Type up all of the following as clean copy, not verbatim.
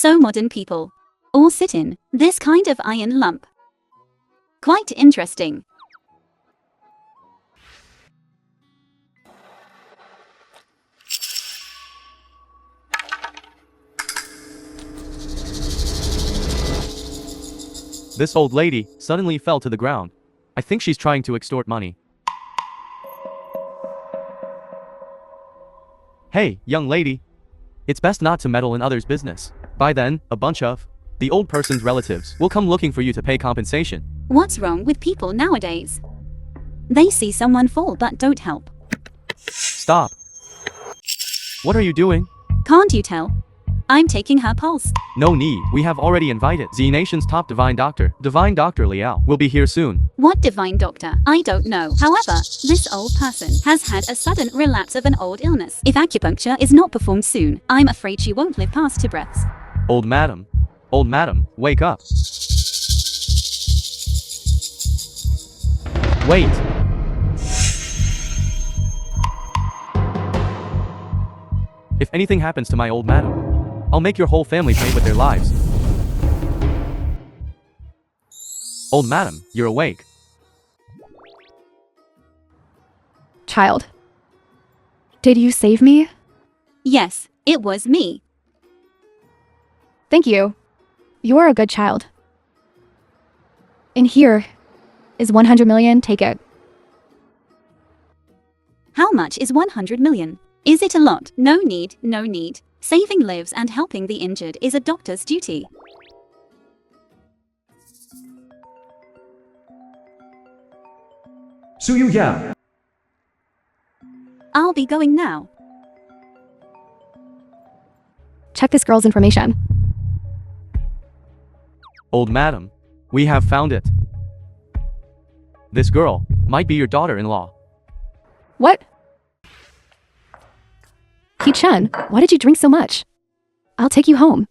So modern people all sit in this kind of iron lump. Quite interesting. This old lady suddenly fell to the ground. I think she's trying to extort money. Hey, young lady. It's best not to meddle in others' business. By then, a bunch of the old person's relatives will come looking for you to pay compensation. What's wrong with people nowadays? They see someone fall but don't help. Stop. What are you doing? Can't you tell? I'm taking her pulse. No need, we have already invited the nation's top divine doctor, Divine Dr. Liao, will be here soon. What divine doctor? I don't know. However, this old person has had a sudden relapse of an old illness. If acupuncture is not performed soon, I'm afraid she won't live past 2 breaths. Old madam, wake up. Wait. If anything happens to my old madam, I'll make your whole family pay with their lives. Old madam, you're awake. Child. Did you save me? Yes, it was me. Thank you. You're a good child. In here is 100 million, take it. How much is 100 million? Is it a lot? No need, no need. Saving lives and helping the injured is a doctor's duty. Suyu ya. I'll be going now. Check this girl's information. Old madam, we have found it. This girl might be your daughter-in-law. What? Hee-Chen, why did you drink so much? I'll take you home.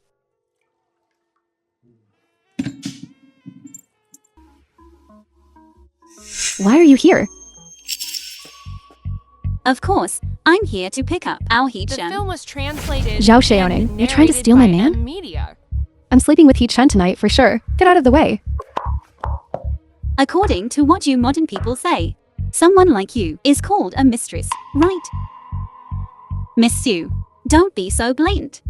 Why are you here? Of course, I'm here to pick up our The Hee-Chen. film was translated. Zhao Xiaoning, and you're trying to narrated steal my by man? Media. I'm sleeping with Hee-Chen tonight for sure. Get out of the way. According to what you modern people say, someone like you is called a mistress, right? Miss Sue, don't be so blatant.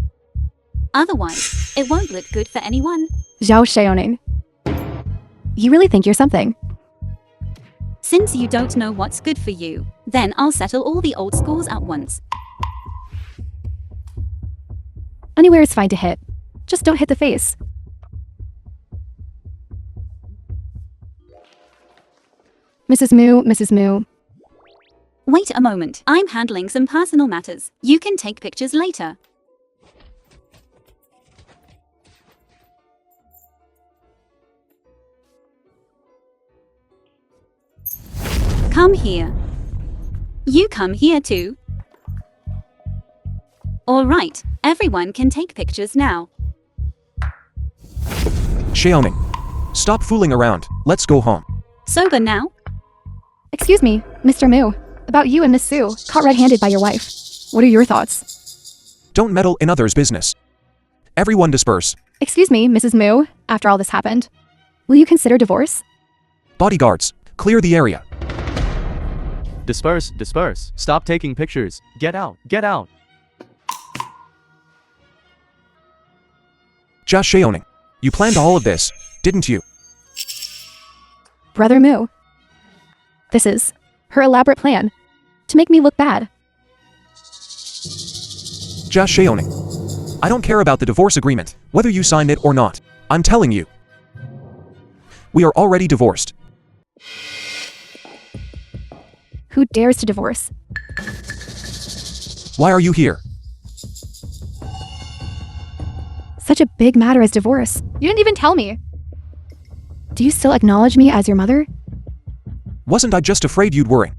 Otherwise, it won't look good for anyone. Zhao Xiaoning. You really think you're something? Since you don't know what's good for you, then I'll settle all the old scores at once. Anywhere is fine to hit. Just don't hit the face. Mrs. Moo. Wait a moment, I'm handling some personal matters. You can take pictures later. Come here. You come here too. Alright, everyone can take pictures now. Xiaoning. Stop fooling around. Let's go home. Sober now? Excuse me, Mr. Moo. About you and Miss Sue, caught red-handed by your wife. What are your thoughts? Don't meddle in others' business. Everyone disperse. Excuse me, Mrs. Moo, after all this happened. Will you consider divorce? Bodyguards, clear the area. Disperse. Stop taking pictures. Get out. Jia Xiaoning. You planned all of this, didn't you? Brother Moo. This is her elaborate plan to make me look bad. Jia Xiaoning. I don't care about the divorce agreement, whether you signed it or not. I'm telling you. We are already divorced. Who dares to divorce? Why are you here? Such a big matter as divorce. You didn't even tell me. Do you still acknowledge me as your mother? Wasn't I just afraid you'd worry?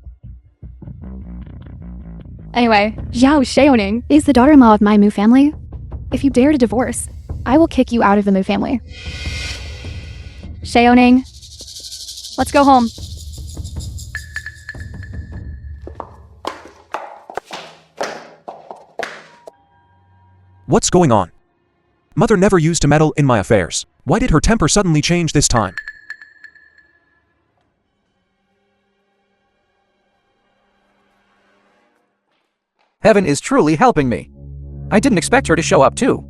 Anyway, Zhao Xiaoning is the daughter-in-law of my Moo family. If you dare to divorce, I will kick you out of the Moo family. Xiaoning, let's go home. What's going on? Mother never used to meddle in my affairs. Why did her temper suddenly change this time? Heaven is truly helping me. I didn't expect her to show up too.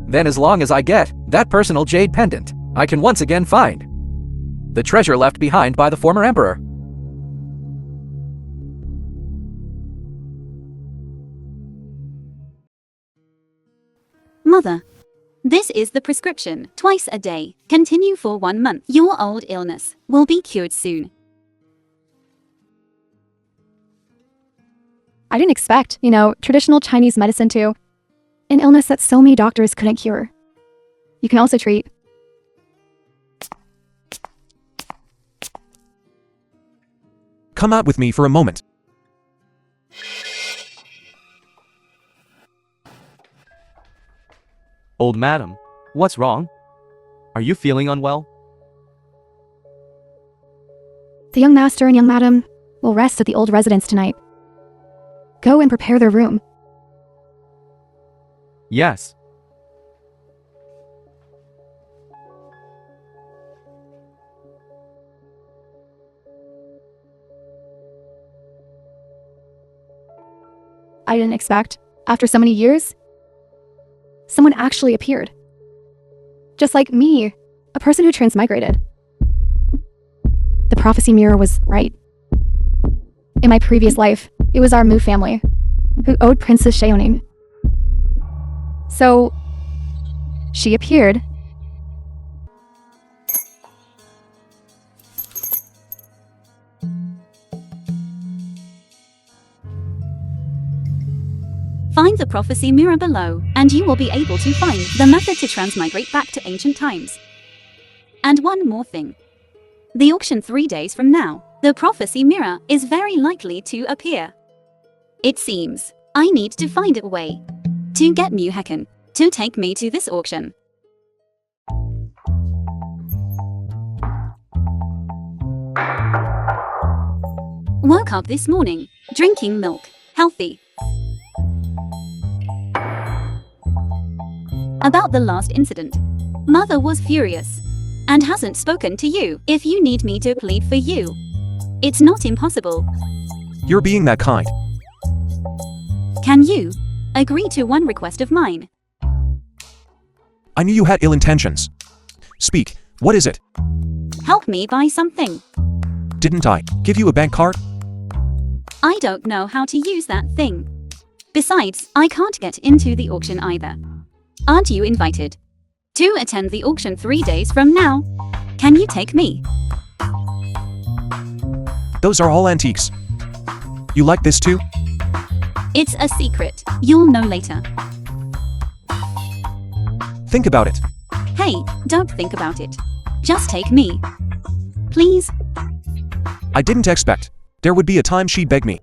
Then as long as I get that personal jade pendant, I can once again find the treasure left behind by the former emperor. Mother, this is the prescription. Twice a day. Continue for 1 month. Your old illness will be cured soon. I didn't expect, traditional Chinese medicine to an illness that so many doctors couldn't cure. You can also treat. Come out with me for a moment. Old madam, what's wrong? Are you feeling unwell? The young master and young madam will rest at the old residence tonight. Go and prepare their room. Yes. I didn't expect, after so many years, someone actually appeared. Just like me, a person who transmigrated. The prophecy mirror was right. In my previous life, it was our Mu family, who owed Princess Sheoning. So, she appeared. Find the prophecy mirror below, and you will be able to find the method to transmigrate back to ancient times. And one more thing. The auction 3 days from now, the prophecy mirror is very likely to appear. It seems I need to find a way to get Muheken to take me to this auction. Woke up this morning, drinking milk, healthy. About the last incident. Mother was furious and hasn't spoken to you. If you need me to plead for you, it's not impossible. You're being that kind. Can you agree to one request of mine? I knew you had ill intentions. Speak, what is it? Help me buy something. Didn't I give you a bank card? I don't know how to use that thing. Besides, I can't get into the auction either. Aren't you invited to attend the auction 3 days from now? Can you take me? Those are all antiques. You like this too? It's a secret. You'll know later. Think about it. Hey, don't think about it. Just take me. Please? I didn't expect there would be a time she'd beg me.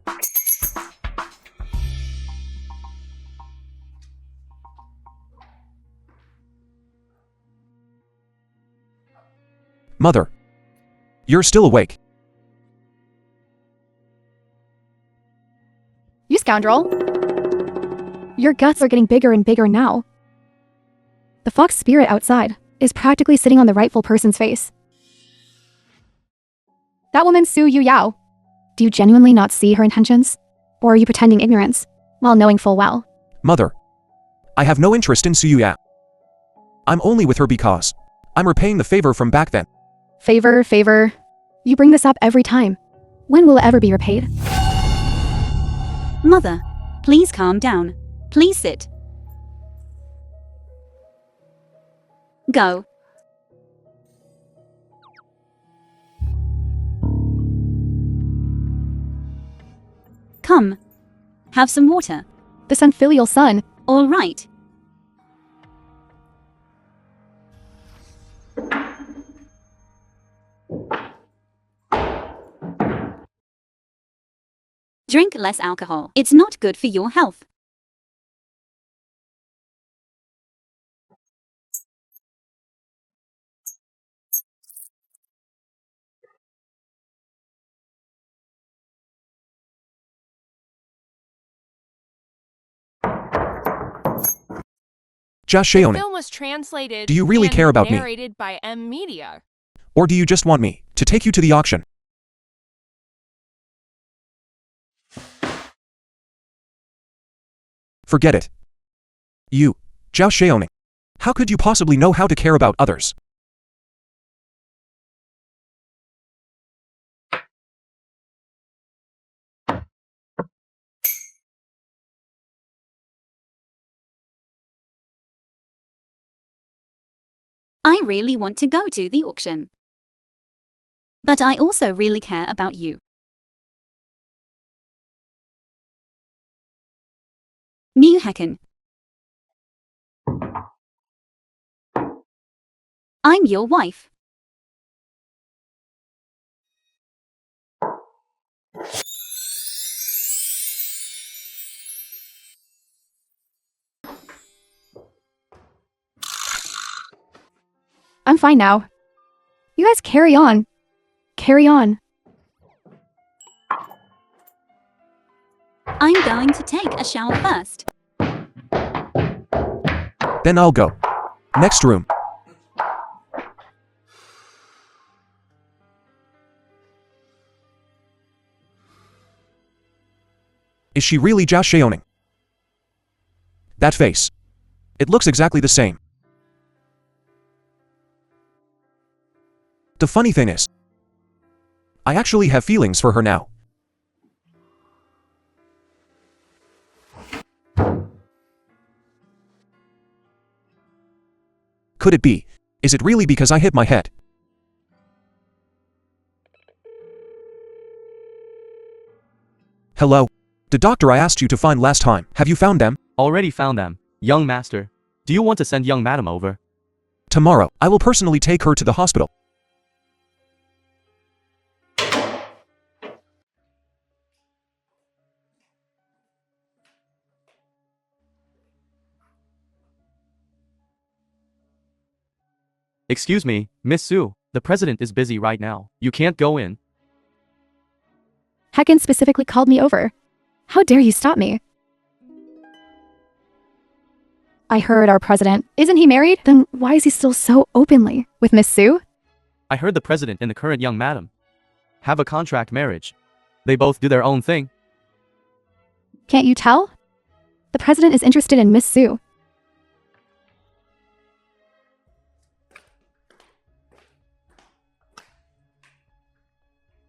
Mother, you're still awake. You scoundrel. Your guts are getting bigger and bigger now. The fox spirit outside is practically sitting on the rightful person's face. That woman Su Yu Yao. Do you genuinely not see her intentions? Or are you pretending ignorance, while knowing full well? Mother, I have no interest in Suyuya. I'm only with her because I'm repaying the favor from back then. Favor. You bring this up every time. When will it ever be repaid? Mother, please calm down. Please sit. Go. Come. Have some water. This unfilial son. All right. Drink less alcohol. It's not good for your health. Just The Shaoning. film was translated Do you really and care about me? narrated by M Media. Or do you just want me to take you to the auction? Forget it. You, Zhao Shaoning. How could you possibly know how to care about others? I really want to go to the auction. But I also really care about you. Hacken. I'm your wife. I'm fine now. You guys carry on. Carry on. I'm going to take a shower first. Then I'll go. Next room. Is she really Zhao Shaoning? That face. It looks exactly the same. The funny thing is, I actually have feelings for her now. Could it be? Is it really because I hit my head? Hello? The doctor I asked you to find last time, have you found them? Already found them. Young master. Do you want to send young madam over? Tomorrow, I will personally take her to the hospital. Excuse me, Miss Su. The president is busy right now. You can't go in. Hacken specifically called me over. How dare you stop me? I heard our president. Isn't he married? Then why is he still so openly with Miss Su? I heard the president and the current young madam have a contract marriage. They both do their own thing. Can't you tell? The president is interested in Miss Su.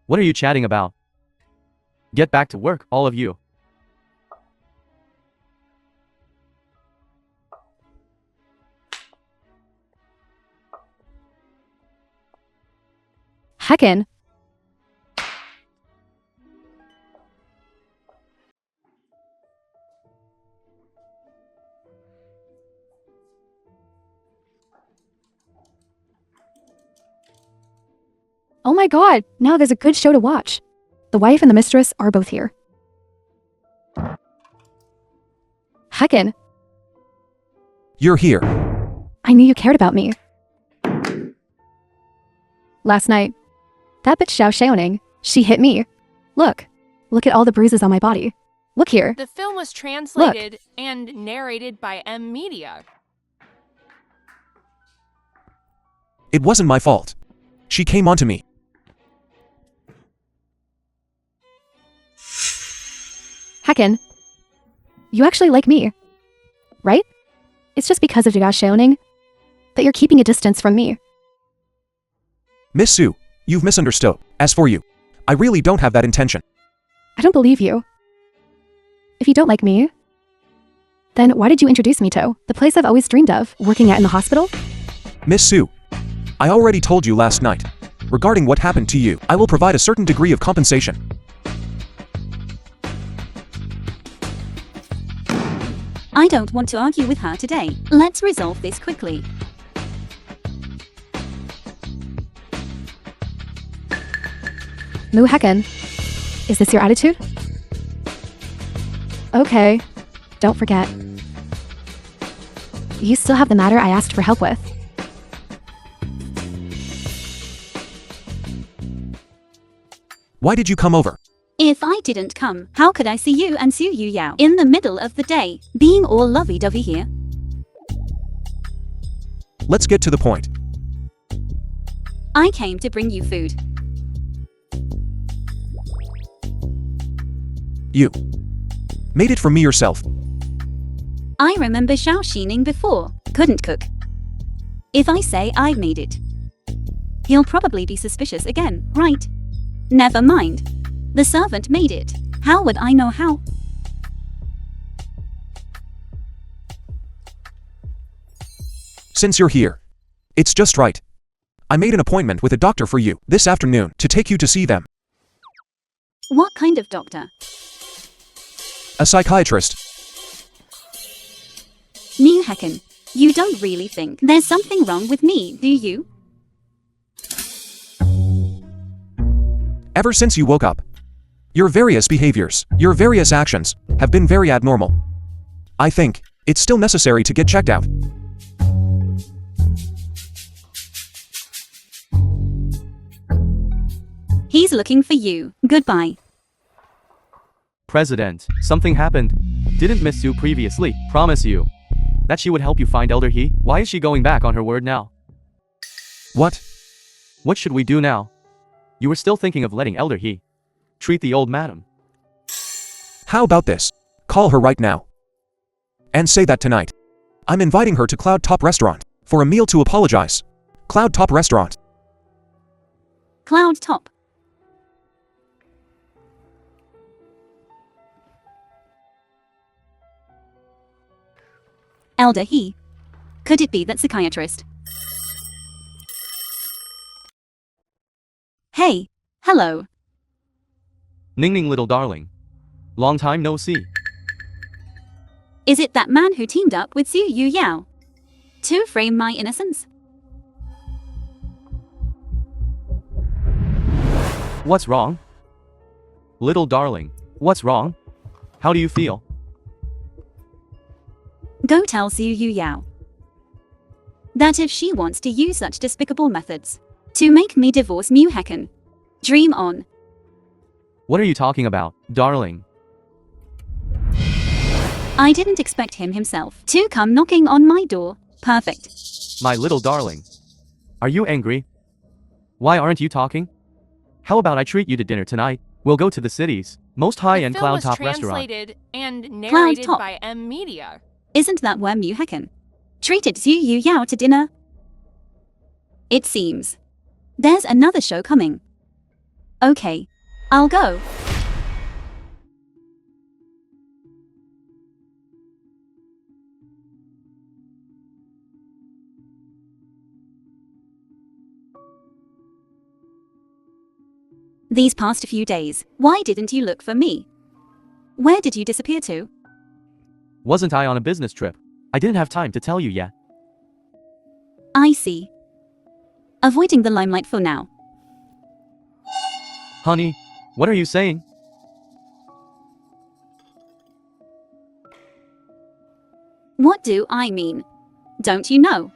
What are you chatting about? Get back to work, all of you. Hacken. Oh my god, now there's a good show to watch. The wife and the mistress are both here. Hacken, You're here. I knew you cared about me. Last night, that bitch Zhao Shaoning, she hit me. Look at all the bruises on my body. Look here. The film was translated and narrated by M Media. It wasn't my fault. She came onto me. Hacken, you actually like me, right? It's just because of Zhao Shaoning that you're keeping a distance from me. Miss Su, you've misunderstood. As for you, I really don't have that intention. I don't believe you. If you don't like me, then why did you introduce me to the place I've always dreamed of, working at in the hospital? Miss Su, I already told you last night. Regarding what happened to you, I will provide a certain degree of compensation. I don't want to argue with her today. Let's resolve this quickly. Mu Hacken, is this your attitude? Okay, don't forget. You still have the matter I asked for help with. Why did you come over? If I didn't come, how could I see you and Su Yu Yao in the middle of the day, being all lovey-dovey here? Let's get to the point. I came to bring you food. You made it for me yourself. I remember Xiao Xining before. Couldn't cook. If I say I made it, he'll probably be suspicious again, right? Never mind. The servant made it. How would I know how? Since you're here, it's just right. I made an appointment with a doctor for you this afternoon to take you to see them. What kind of doctor? A psychiatrist. New Hecken, you don't really think there's something wrong with me, do you? Ever since you woke up, your various behaviors, your various actions, have been very abnormal. I think it's still necessary to get checked out. He's looking for you. Goodbye. President, something happened. Didn't Miss Sue previously promise you that she would help you find Elder He? Why is she going back on her word now? What? What should we do now? You were still thinking of letting Elder He treat the old madam. How about this? Call her right now. And say that tonight, I'm inviting her to Cloud Top Restaurant for a meal to apologize. Cloud Top Restaurant. Cloud Top. Elder He. Could it be that psychiatrist? Hey, hello. Ning Ning, little darling. Long time no see. Is it that man who teamed up with Su Yu Yao to frame my innocence? What's wrong? Little darling, what's wrong? How do you feel? Go tell Su Yu Yao that if she wants to use such despicable methods to make me divorce Mu Hecken, dream on. What are you talking about, darling? I didn't expect him himself to come knocking on my door. Perfect. My little darling. Are you angry? Why aren't you talking? How about I treat you to dinner tonight? We'll go to the city's most high-end The film Cloud was Top restaurant. translated and narrated Top. by M Media. Isn't that where Mu Hecken treated Su Yu Yao to dinner? It seems there's another show coming. Okay, I'll go. These past few days, why didn't you look for me? Where did you disappear to? Wasn't I on a business trip? I didn't have time to tell you yet. I see. Avoiding the limelight for now. Honey, what are you saying? What do I mean? Don't you know?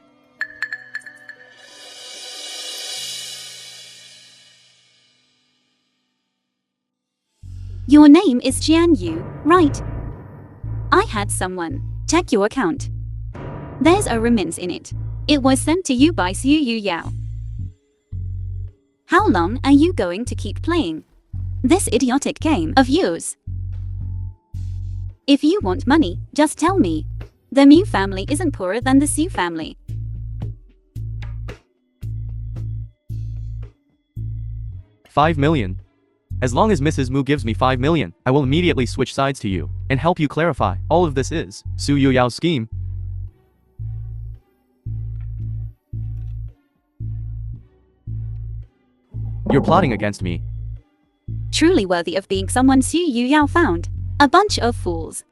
Your name is Jian Yu, right? I had someone check your account. There's a remittance in it. It was sent to you by Su Yu Yao. How long are you going to keep playing this idiotic game of yours? If you want money, just tell me. The Mu family isn't poorer than the Su family. $5 million. As long as Mrs. Mu gives me $5 million, I will immediately switch sides to you and help you clarify. All of this is Su Yu Yao's scheme. You're plotting against me. Truly worthy of being someone Su Yu Yao found. A bunch of fools.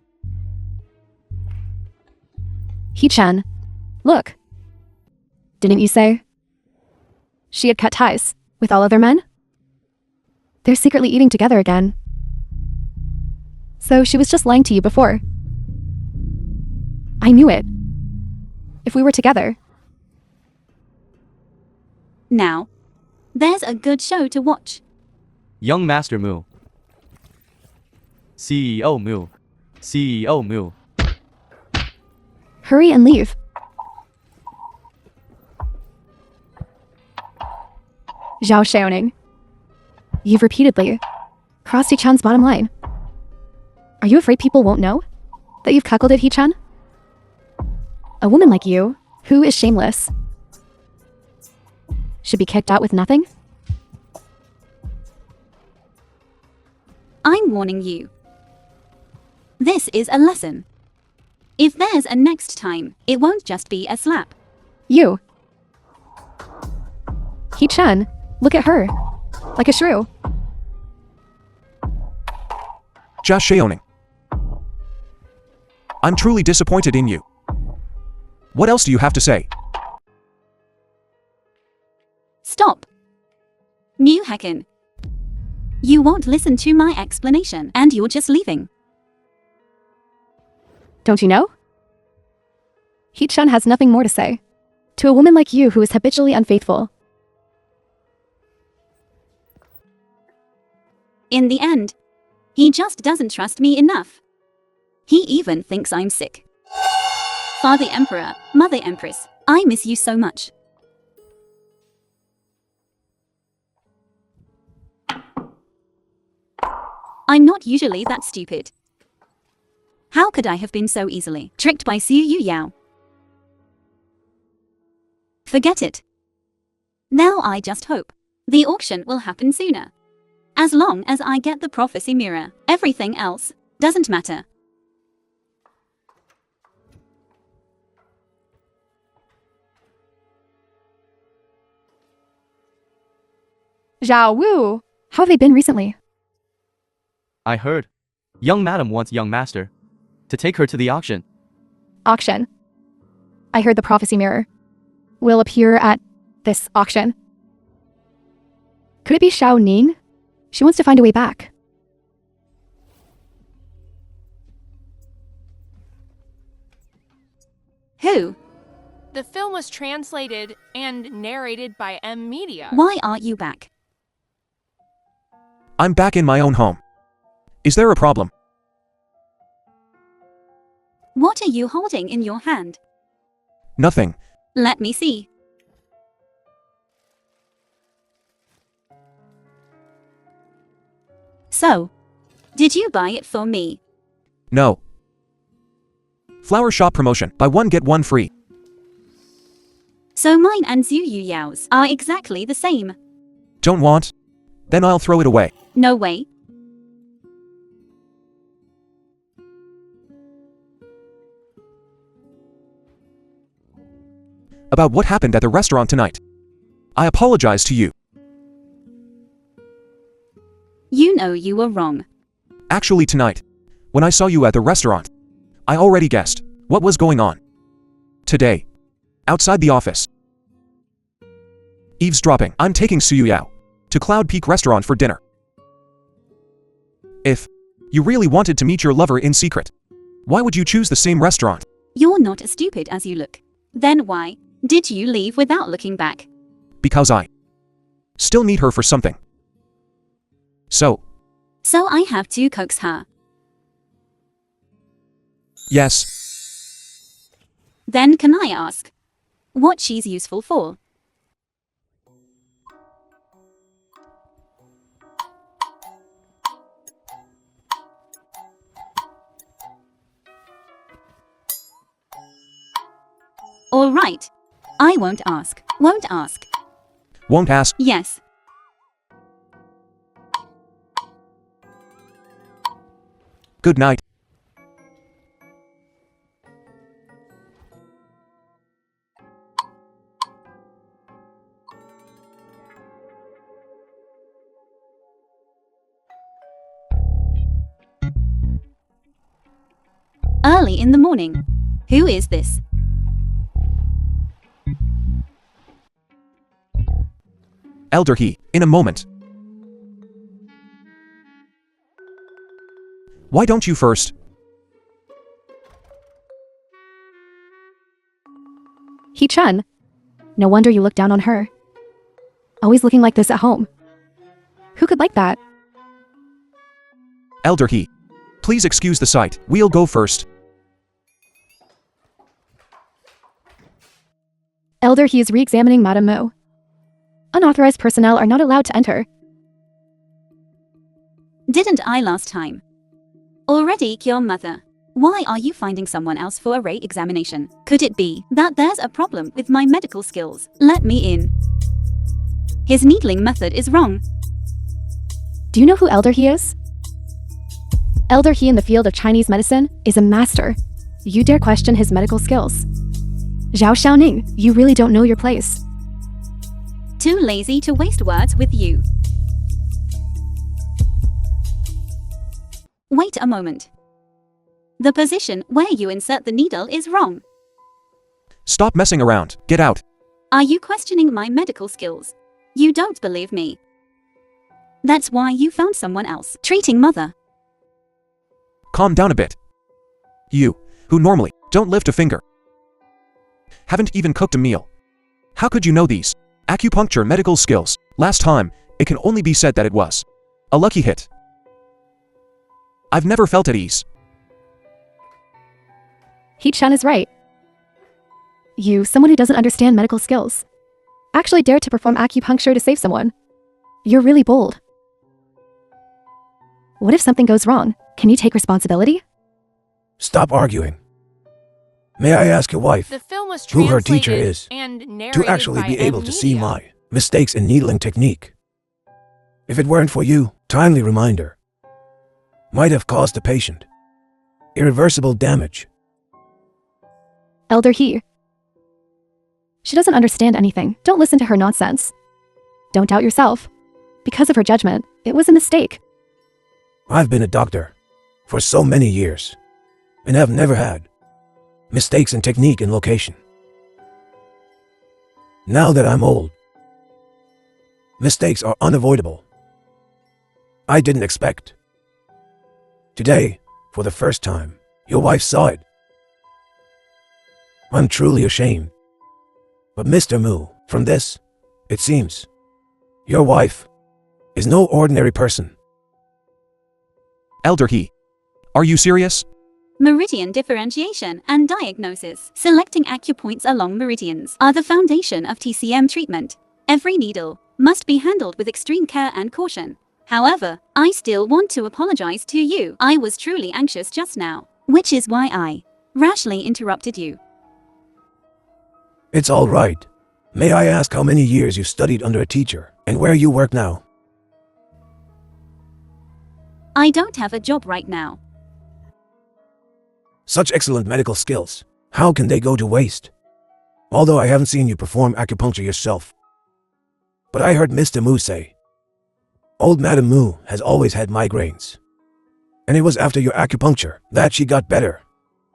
He-chan, look. Didn't you say she had cut ties with all other men? They're secretly eating together again. So she was just lying to you before. I knew it. If we were together. Now, there's a good show to watch. Young Master Mu. CEO Mu. CEO Mu. Hurry and leave. Zhao Xiaoning. You've repeatedly crossed He-chan's bottom line. Are you afraid people won't know that you've cuckolded He-chan? A woman like you, who is shameless, should be kicked out with nothing? I'm warning you. This is a lesson. If there's a next time, it won't just be a slap. You. He-chan, look at her. Like a shrew. Jia Xiaoning. I'm truly disappointed in you. What else do you have to say? Stop. New Hacken. You won't listen to my explanation and you're just leaving. Don't you know? He-chan has nothing more to say to a woman like you who is habitually unfaithful. In the end, he just doesn't trust me enough. He even thinks I'm sick. Father Emperor, Mother Empress, I miss you so much. I'm not usually that stupid. How could I have been so easily tricked by Su Yu Yao? Forget it. Now I just hope the auction will happen sooner. As long as I get the prophecy mirror, everything else doesn't matter. Zhao Wu, how have they been recently? I heard. Young madam wants young master to take her to the auction. Auction. I heard the prophecy mirror will appear at this auction. Could it be Xiao Ning? She wants to find a way back. Who? The film was translated and narrated by M Media. Why aren't you back? I'm back in my own home. Is there a problem? What are you holding in your hand? Nothing. Let me see. So, did you buy it for me? No. Flower shop promotion. Buy one get one free. So mine and Zhu Yu Yao's are exactly the same. Don't want? Then I'll throw it away. No way. About what happened at the restaurant tonight. I apologize to you. You know you were wrong. Actually tonight, when I saw you at the restaurant, I already guessed what was going on. Today, outside the office. Eavesdropping. I'm taking Su Yao to Cloud Peak Restaurant for dinner. If you really wanted to meet your lover in secret, why would you choose the same restaurant? You're not as stupid as you look. Then why did you leave without looking back? Because I still need her for something. So, I have to coax her. yes. Then can I ask what she's useful for? All right. I won't ask. Won't ask. Won't ask. Yes. Good night. Early in the morning. Who is this? Elder He, in a moment. Why don't you first? He-chan. No wonder you look down on her. Always looking like this at home. Who could like that? Elder He, please excuse the sight. We'll go first. Elder He is re-examining Madame Mo. Unauthorized personnel are not allowed to enter. Didn't I last time? Already your mother. Why are you finding someone else for a re-examination? Could it be that there's a problem with my medical skills? Let me in. His needling method is wrong. Do you know who Elder He is? Elder He in the field of Chinese medicine is a master. You dare question his medical skills? Zhao Xiaoning, you really don't know your place. Too lazy to waste words with you. Wait a moment. The position where you insert the needle is wrong. Stop messing around. Get out. Are you questioning my medical skills? You don't believe me. That's why you found someone else treating mother. Calm down a bit. You, who normally don't lift a finger, haven't even cooked a meal. How could you know these acupuncture medical skills? Last time, it can only be said that it was a lucky hit. I've never felt at ease. He-chan is right. You, someone who doesn't understand medical skills, actually dared to perform acupuncture to save someone. You're really bold. What if something goes wrong? Can you take responsibility? Stop arguing. May I ask your wife The film was who her translated teacher is and narrated to actually by be able to see media. my mistakes in needling technique? If it weren't for you, timely reminder might have caused the patient irreversible damage. Elder He. She doesn't understand anything. Don't listen to her nonsense. Don't doubt yourself. Because of her judgment, it was a mistake. I've been a doctor for so many years and have never had mistakes in technique and location. Now that I'm old, mistakes are unavoidable. I didn't expect. Today, for the first time, your wife saw it. I'm truly ashamed. But Mr. Mu, from this, it seems, your wife is no ordinary person. Elder He, are you serious? Meridian differentiation and diagnosis. Selecting acupoints along meridians are the foundation of TCM treatment. Every needle must be handled with extreme care and caution. However, I still want to apologize to you. I was truly anxious just now, which is why I rashly interrupted you. It's all right. May I ask how many years you studied under a teacher and where you work now? I don't have a job right now. Such excellent medical skills. How can they go to waste? Although I haven't seen you perform acupuncture yourself. But I heard Mr. Mu say, old Madam Mu has always had migraines. And it was after your acupuncture that she got better.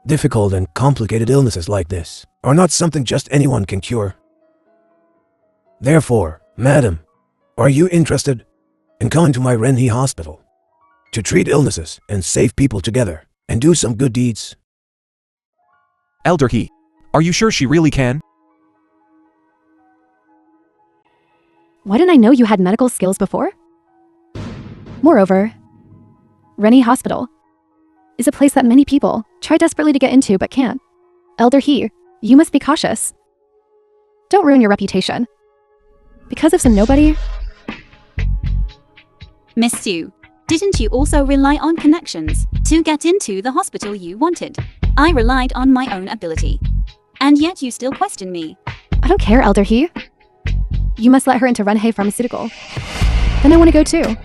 Difficult and complicated illnesses like this are not something just anyone can cure. Therefore, Madam, are you interested in coming to my Renhe hospital to treat illnesses and save people together and do some good deeds? Elder He, are you sure she really can? Why didn't I know you had medical skills before? Moreover, Rennie Hospital is a place that many people try desperately to get into but can't. Elder He, you must be cautious. Don't ruin your reputation. Because of some nobody. Miss Sue, didn't you also rely on connections to get into the hospital you wanted? I relied on my own ability. And yet you still question me. I don't care, Elder He. You must let her into Renhe Pharmaceutical. Then I want to go too.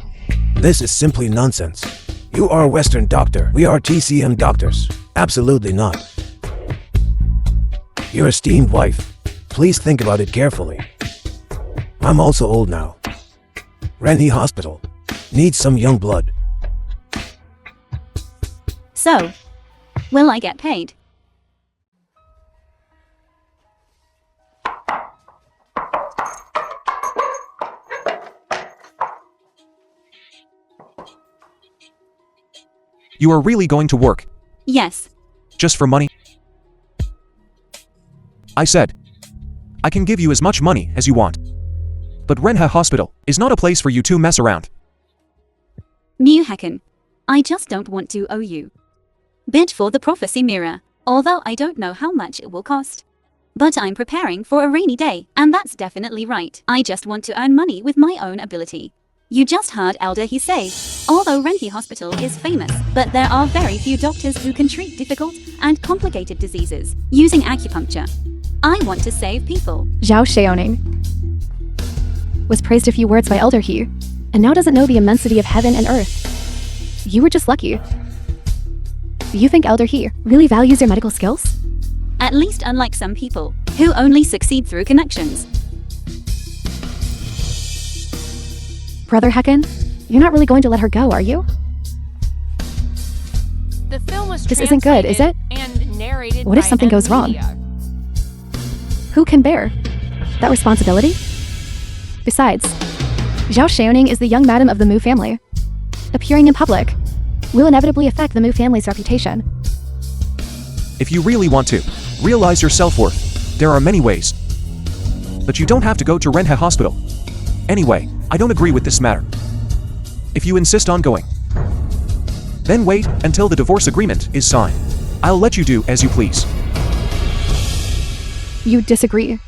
This is simply nonsense. You are a Western doctor. We are TCM doctors. Absolutely not. Your esteemed wife, please think about it carefully. I'm also old now. Renhe Hospital needs some young blood. So, will I get paid? You are really going to work? Yes. Just for money? I said, I can give you as much money as you want. But Renhe Hospital is not a place for you to mess around. Muhaken, I just don't want to owe you. Bid for the prophecy mirror, although I don't know how much it will cost. But I'm preparing for a rainy day, and that's definitely right. I just want to earn money with my own ability. You just heard Elder he say, although Renki Hospital is famous, but there are very few doctors who can treat difficult and complicated diseases using acupuncture. I want to save people. Zhao Xiaoning was praised a few words by Elder He, and now doesn't know the immensity of heaven and earth. You were just lucky. Do you think Elder He really values your medical skills? At least unlike some people, who only succeed through connections. Brother Hecken, you're not really going to let her go, are you? The film was This isn't good, is it? And narrated What if by something M goes wrong? Media. Who can bear that responsibility? Besides, Zhao Xiaoning is the young madam of the Mu family. Appearing in public will inevitably affect the Mu family's reputation. If you really want to realize your self-worth, there are many ways. But you don't have to go to Renhe Hospital. Anyway, I don't agree with this matter. If you insist on going, then wait until the divorce agreement is signed. I'll let you do as you please. You disagree.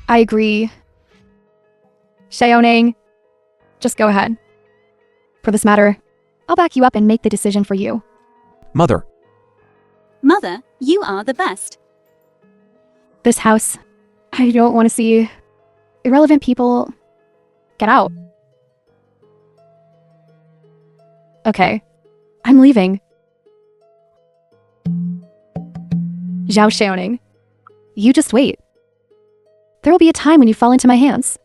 I agree. Xiaoning, just go ahead. For this matter, I'll back you up and make the decision for you. Mother, Mother, you are the best. This house, I don't want to see irrelevant people get out. Okay, I'm leaving. Zhao Xiaoning, you just wait. There will be a time when you fall into my hands.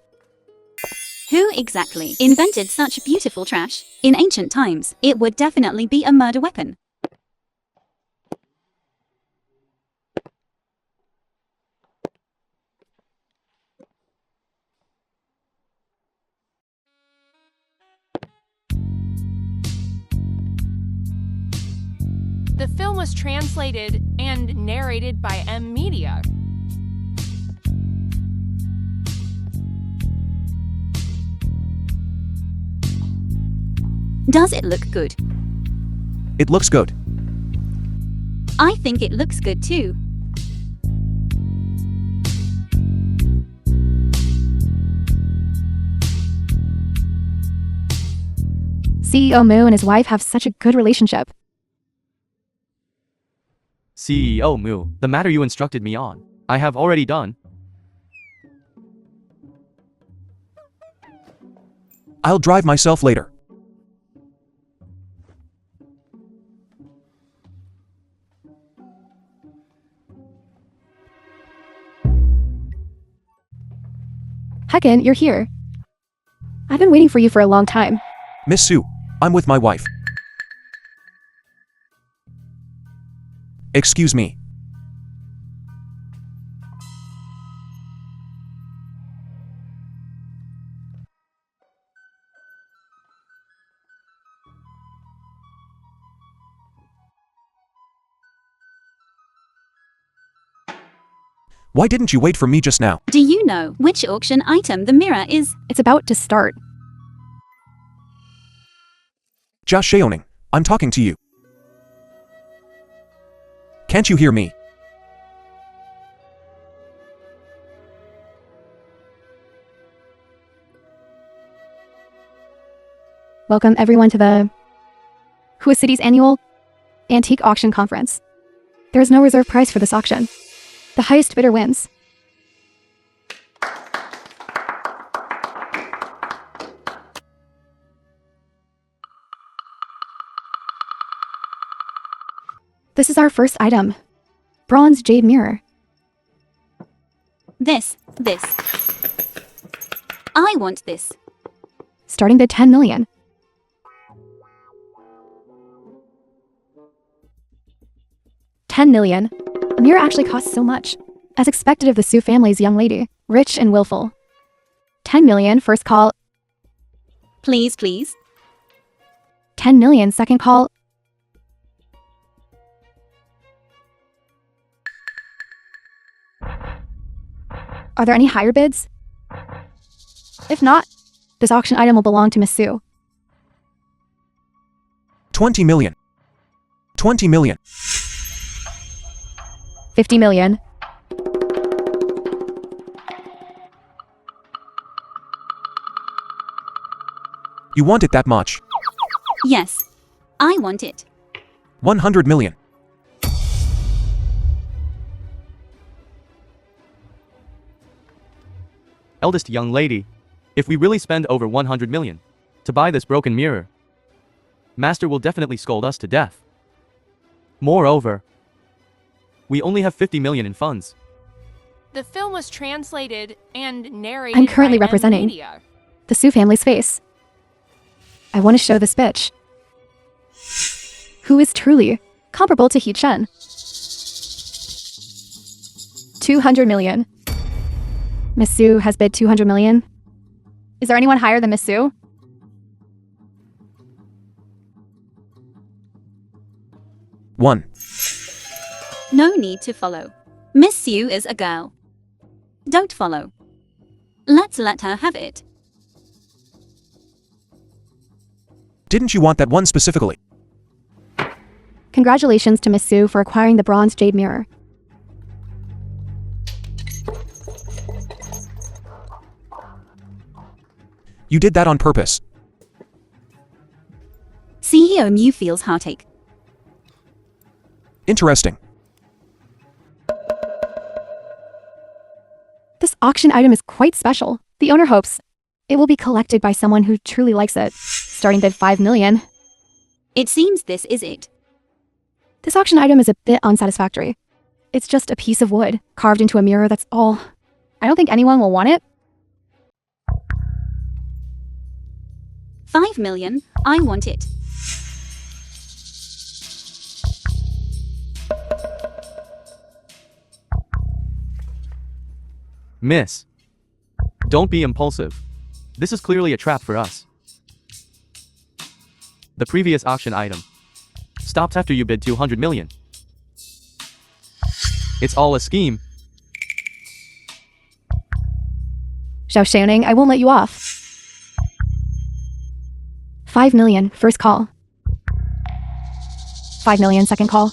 Who exactly invented such beautiful trash? In ancient times, it would definitely be a murder weapon. The film was translated and narrated by M Media. Does it look good? it looks good. I think it looks good too. CEO Mu and his wife have such a good relationship. CEO Mu, the matter you instructed me on, I have already done. I'll drive myself later. Hecken, you're here. I've been waiting for you for a long time. Miss Sue, I'm with my wife. Excuse me. Why didn't you wait for me just now? Do you know which auction item the mirror is? It's about to start. Josh Sheoning, I'm talking to you. Can't you hear me? Welcome everyone to the Hua City's annual Antique Auction Conference. There is no reserve price for this auction. The highest bidder wins. This is our first item. Bronze jade mirror. This. I want this. Starting bid 10 million. $10 million. A mirror actually costs so much. As expected of the Su family's young lady. Rich and willful. 10 million first call. Please. 10 million second call. Are there any higher bids? If not, this auction item will belong to Miss Sue. 20 million. 20 million. 50 million. You want it that much? Yes. I want it. 100 million. Eldest young lady, if we really spend over 100 million to buy this broken mirror, Master will definitely scold us to death. Moreover, we only have 50 million in funds. The film was translated and narrated I'm currently by representing Media. the Su family's face. I want to show this bitch, who is truly comparable to He Chen. 200 million. Miss Su has bid 200 million. Is there anyone higher than Miss Su? One. No need to follow. Miss Su is a girl. Don't follow. Let's let her have it. Didn't you want that one specifically? Congratulations to Miss Su for acquiring the bronze jade mirror. You did that on purpose. CEO Mew feels heartache. Interesting. This auction item is quite special. The owner hopes it will be collected by someone who truly likes it. Starting bid 5 million. It seems this is it. This auction item is a bit unsatisfactory. It's just a piece of wood carved into a mirror, that's all. I don't think anyone will want it. 5 million. I want it. Miss, don't be impulsive. This is clearly a trap for us. The previous auction item stopped after you bid 200 million. It's all a scheme. Zhao Xiaoning, I won't let you off. 5 million, first call. 5 million, second call.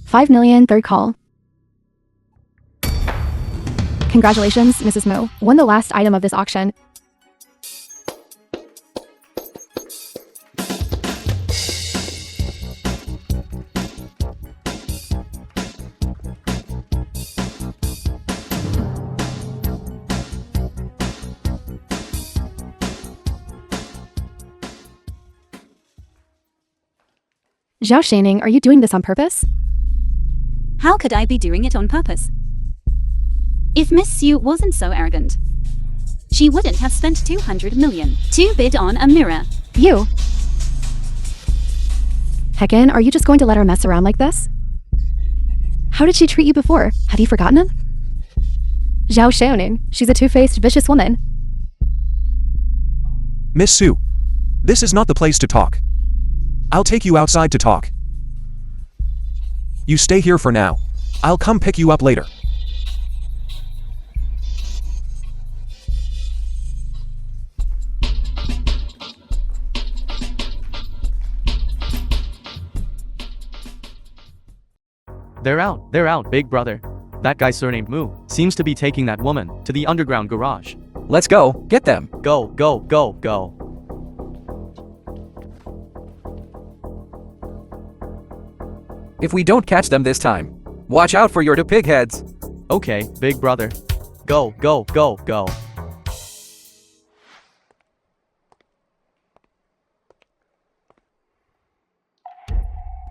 5 million, third call. Congratulations, Mrs. Mu. Won the last item of this auction. Zhao Xiaoning, are you doing this on purpose? How could I be doing it on purpose? If Miss Su wasn't so arrogant, she wouldn't have spent 200 million to bid on a mirror. You. Heckin, are you just going to let her mess around like this? How did she treat you before? Have you forgotten it? Zhao Xiaoning, she's a two-faced, vicious woman. Miss Su, this is not the place to talk. I'll take you outside to talk. You stay here for now. I'll come pick you up later. They're out, big brother. That guy surnamed Mu seems to be taking that woman to the underground garage. Let's go, get them. Go, go, go, go. If we don't catch them this time, watch out for your two pig heads. Okay, big brother. Go, go, go, go.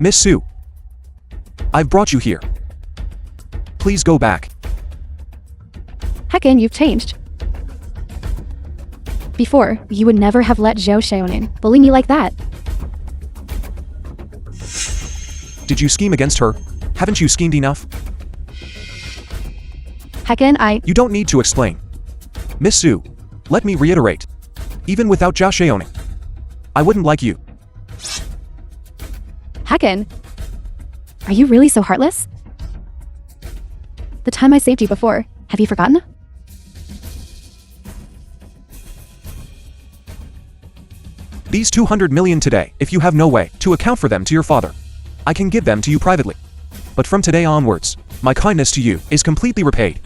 Miss Su, I've brought you here. Please go back. Heckin, you've changed. Before, you would never have let Zhao Xiaoning bully me like that. Did you scheme against her? Haven't you schemed enough? Heckin, You don't need to explain. Miss Su, let me reiterate. Even without Zhao Xiaoning, I wouldn't like you. Heckin, are you really so heartless? The time I saved you before, have you forgotten? These 200 million today, if you have no way to account for them to your father, I can give them to you privately. But from today onwards, my kindness to you is completely repaid.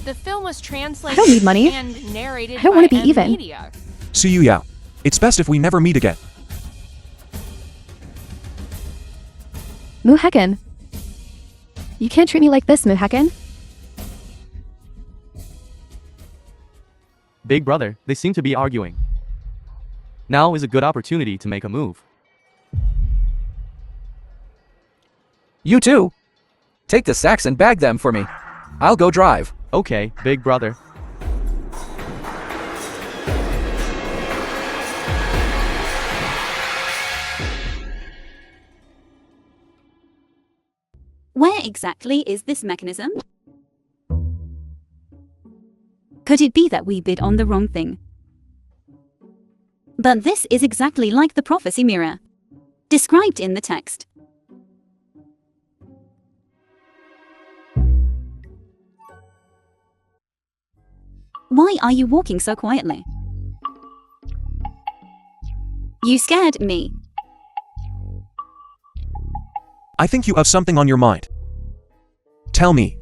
The film was translated I don't need money. and narrated I don't by want to be even. Media. See you, Yao. It's best if we never meet again. Muhekin. You can't treat me like this, Muhekin. Big brother, they seem to be arguing. Now is a good opportunity to make a move. You too. Take the sacks and bag them for me. I'll go drive. Okay, big brother. Where exactly is this mechanism? Could it be that we bid on the wrong thing? But this is exactly like the prophecy mirror, described in the text. Why are you walking so quietly? You scared me. I think you have something on your mind. Tell me,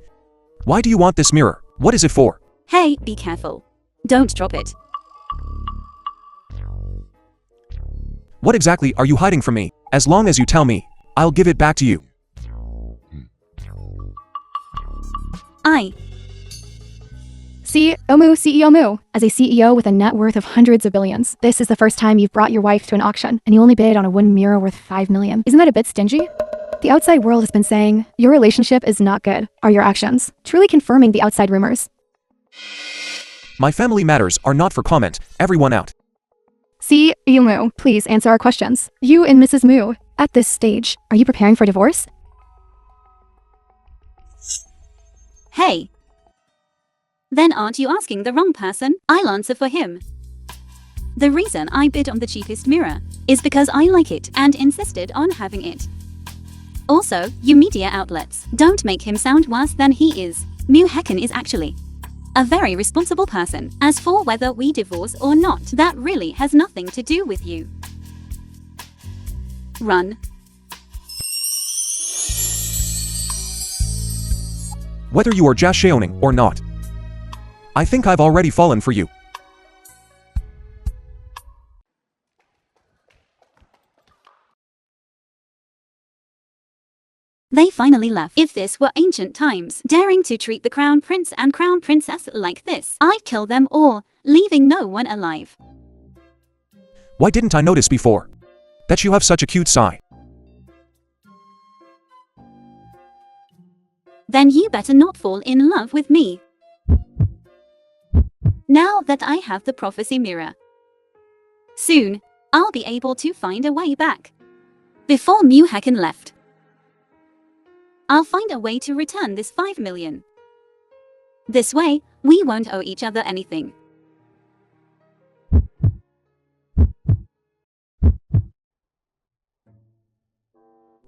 why do you want this mirror? What is it for? Hey, be careful. Don't drop it. What exactly are you hiding from me? As long as you tell me, I'll give it back to you. See, Omu, CEO Mu. As a CEO with a net worth of hundreds of billions, this is the first time you've brought your wife to an auction, and you only bid on a wooden mirror worth 5 million. Isn't that a bit stingy? The outside world has been saying, your relationship is not good. Are your actions truly confirming the outside rumors? My family matters are not for comment. Everyone out. See, Mu, please answer our questions. You and Mrs. Mu, at this stage, are you preparing for divorce? Hey. Then aren't you asking the wrong person? I'll answer for him. The reason I bid on the cheapest mirror is because I like it and insisted on having it. Also, you media outlets, don't make him sound worse than he is. Muhekin is actually a very responsible person. As for whether we divorce or not, that really has nothing to do with you. Run. Whether you are Jashaoning or not, I think I've already fallen for you. They finally left. If this were ancient times, daring to treat the crown prince and crown princess like this, I'd kill them all, leaving no one alive. Why didn't I notice before? That you have such a cute sigh. Then you better not fall in love with me. Now that I have the prophecy mirror. Soon, I'll be able to find a way back. Before Muhekin left, I'll find a way to return this 5 million. This way, we won't owe each other anything.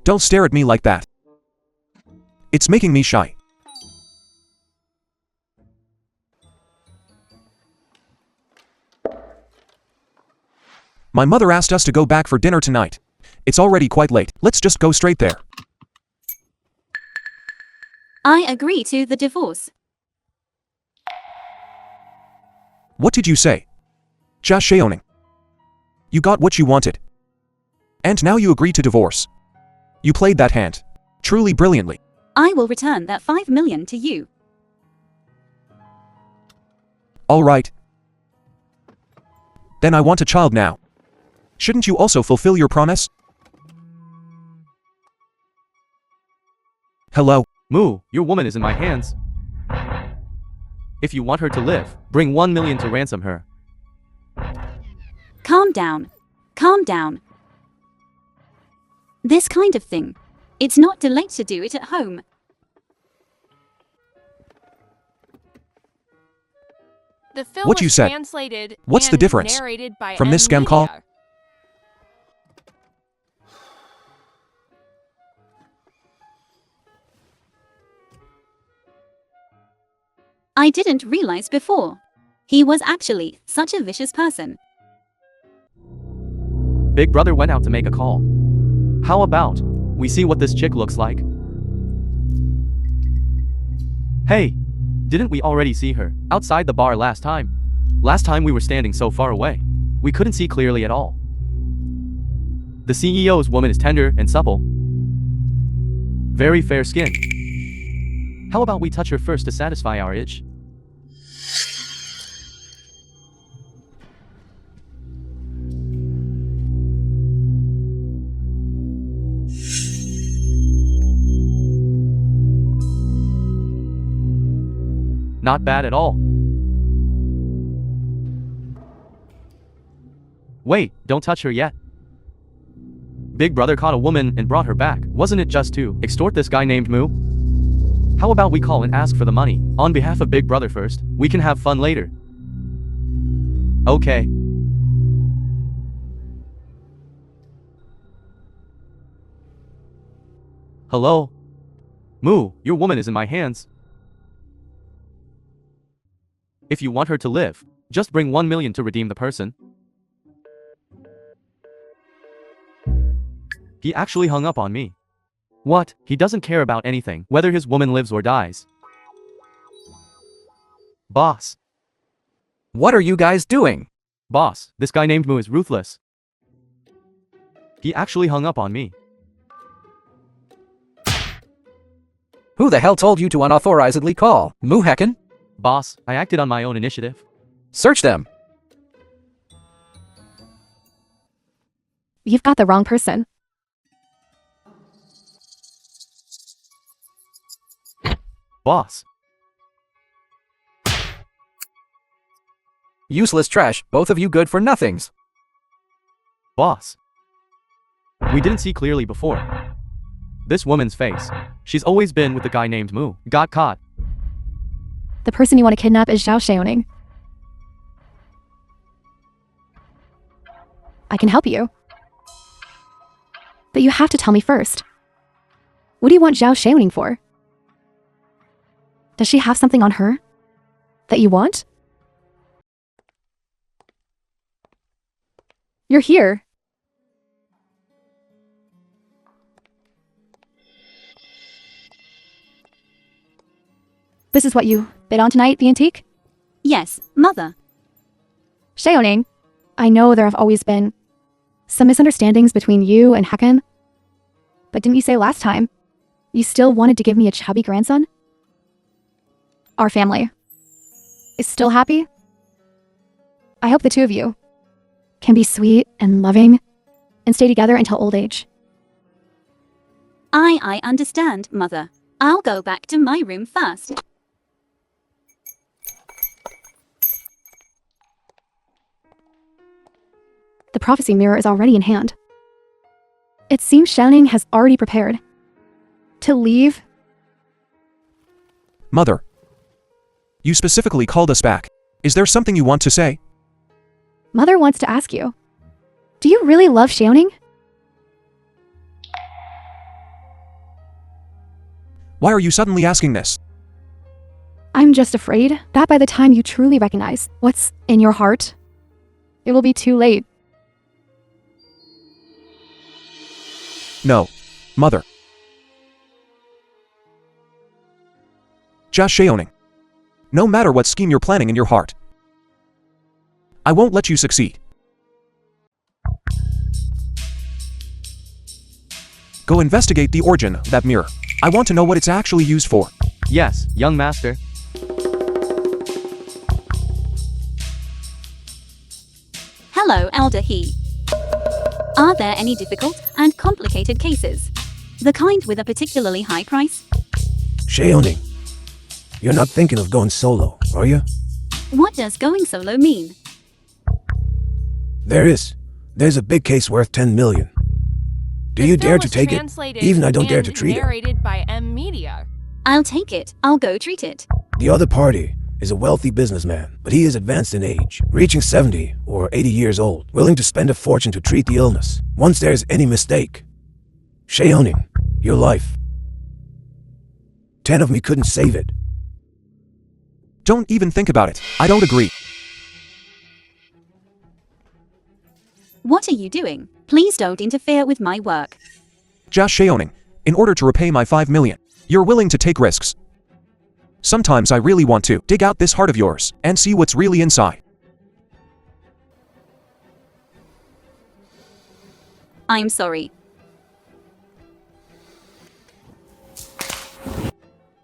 Don't stare at me like that. It's making me shy. My mother asked us to go back for dinner tonight. It's already quite late. Let's just go straight there. I agree to the divorce. What did you say? Jashaoning. You got what you wanted. And now you agree to divorce. You played that hand. Truly brilliantly. I will return that 5 million to you. All right. Then I want a child now. Shouldn't you also fulfill your promise? Hello? Mu, your woman is in my hands. If you want her to live, bring 1 million to ransom her. Calm down. Calm down. This kind of thing. It's not too late to do it at home. The film What you was said. translated What's the and difference narrated by from this M. scam call? Media. I didn't realize before. He was actually such a vicious person. Big brother went out to make a call. How about we see what this chick looks like? Hey, didn't we already see her outside the bar last time? Last time we were standing so far away. We couldn't see clearly at all. The CEO's woman is tender and supple. Very fair skin. How about we touch her first to satisfy our itch? Not bad at all. Wait, don't touch her yet. Big brother caught a woman and brought her back. Wasn't it just to extort this guy named Moo? How about we call and ask for the money? On behalf of Big Brother first, we can have fun later. Okay. Hello? Moo, your woman is in my hands. If you want her to live, just bring 1 million to redeem the person. He actually hung up on me. What? He doesn't care about anything, whether his woman lives or dies. Boss. What are you guys doing? Boss, this guy named Moo is ruthless. He actually hung up on me. Who the hell told you to unauthorizedly call? Moo heckin'? Boss, I acted on my own initiative. Search them. You've got the wrong person. Boss. Useless trash, both of you good for nothings. Boss. We didn't see clearly before. This woman's face. She's always been with the guy named Moo. Got caught. The person you want to kidnap is Zhao Xiaoning. I can help you. But you have to tell me first. What do you want Zhao Xiaoning for? Does she have something on her that you want? You're here. This is what you bid on tonight, the antique? Yes, mother. Xiaoning, I know there have always been some misunderstandings between you and Hakan. But didn't you say last time you still wanted to give me a chubby grandson? Our family is still happy? I hope the two of you can be sweet and loving and stay together until old age. I understand, mother. I'll go back to my room first. The prophecy mirror is already in hand. It seems Xiaoning has already prepared to leave. Mother. You specifically called us back. Is there something you want to say? Mother wants to ask you, do you really love Xiaoning? Why are you suddenly asking this? I'm just afraid that by the time you truly recognize what's in your heart, it will be too late. No. Mother. Zhao Xiaoning. No matter what scheme you're planning in your heart, I won't let you succeed. Go investigate the origin of that mirror. I want to know what it's actually used for. Yes, young master. Hello, Elder He. Are there any difficult and complicated cases? The kind with a particularly high price? Xiaoning, you're not thinking of going solo, are you? What does going solo mean? There's a big case worth 10 million. Do The you film dare to was take it? translated Even I don't dare to and treat it. narrated by Media. I'll take it. I'll go treat it. The other party is a wealthy businessman, but he is advanced in age, reaching 70 or 80 years old, willing to spend a fortune to treat the illness. Once there's any mistake, Xiaoning, your life. 10 of me couldn't save it. Don't even think about it. I don't agree. What are you doing? Please don't interfere with my work. Zhao Xiaoning, in order to repay my 5 million, you're willing to take risks. Sometimes I really want to dig out this heart of yours and see what's really inside. I'm sorry.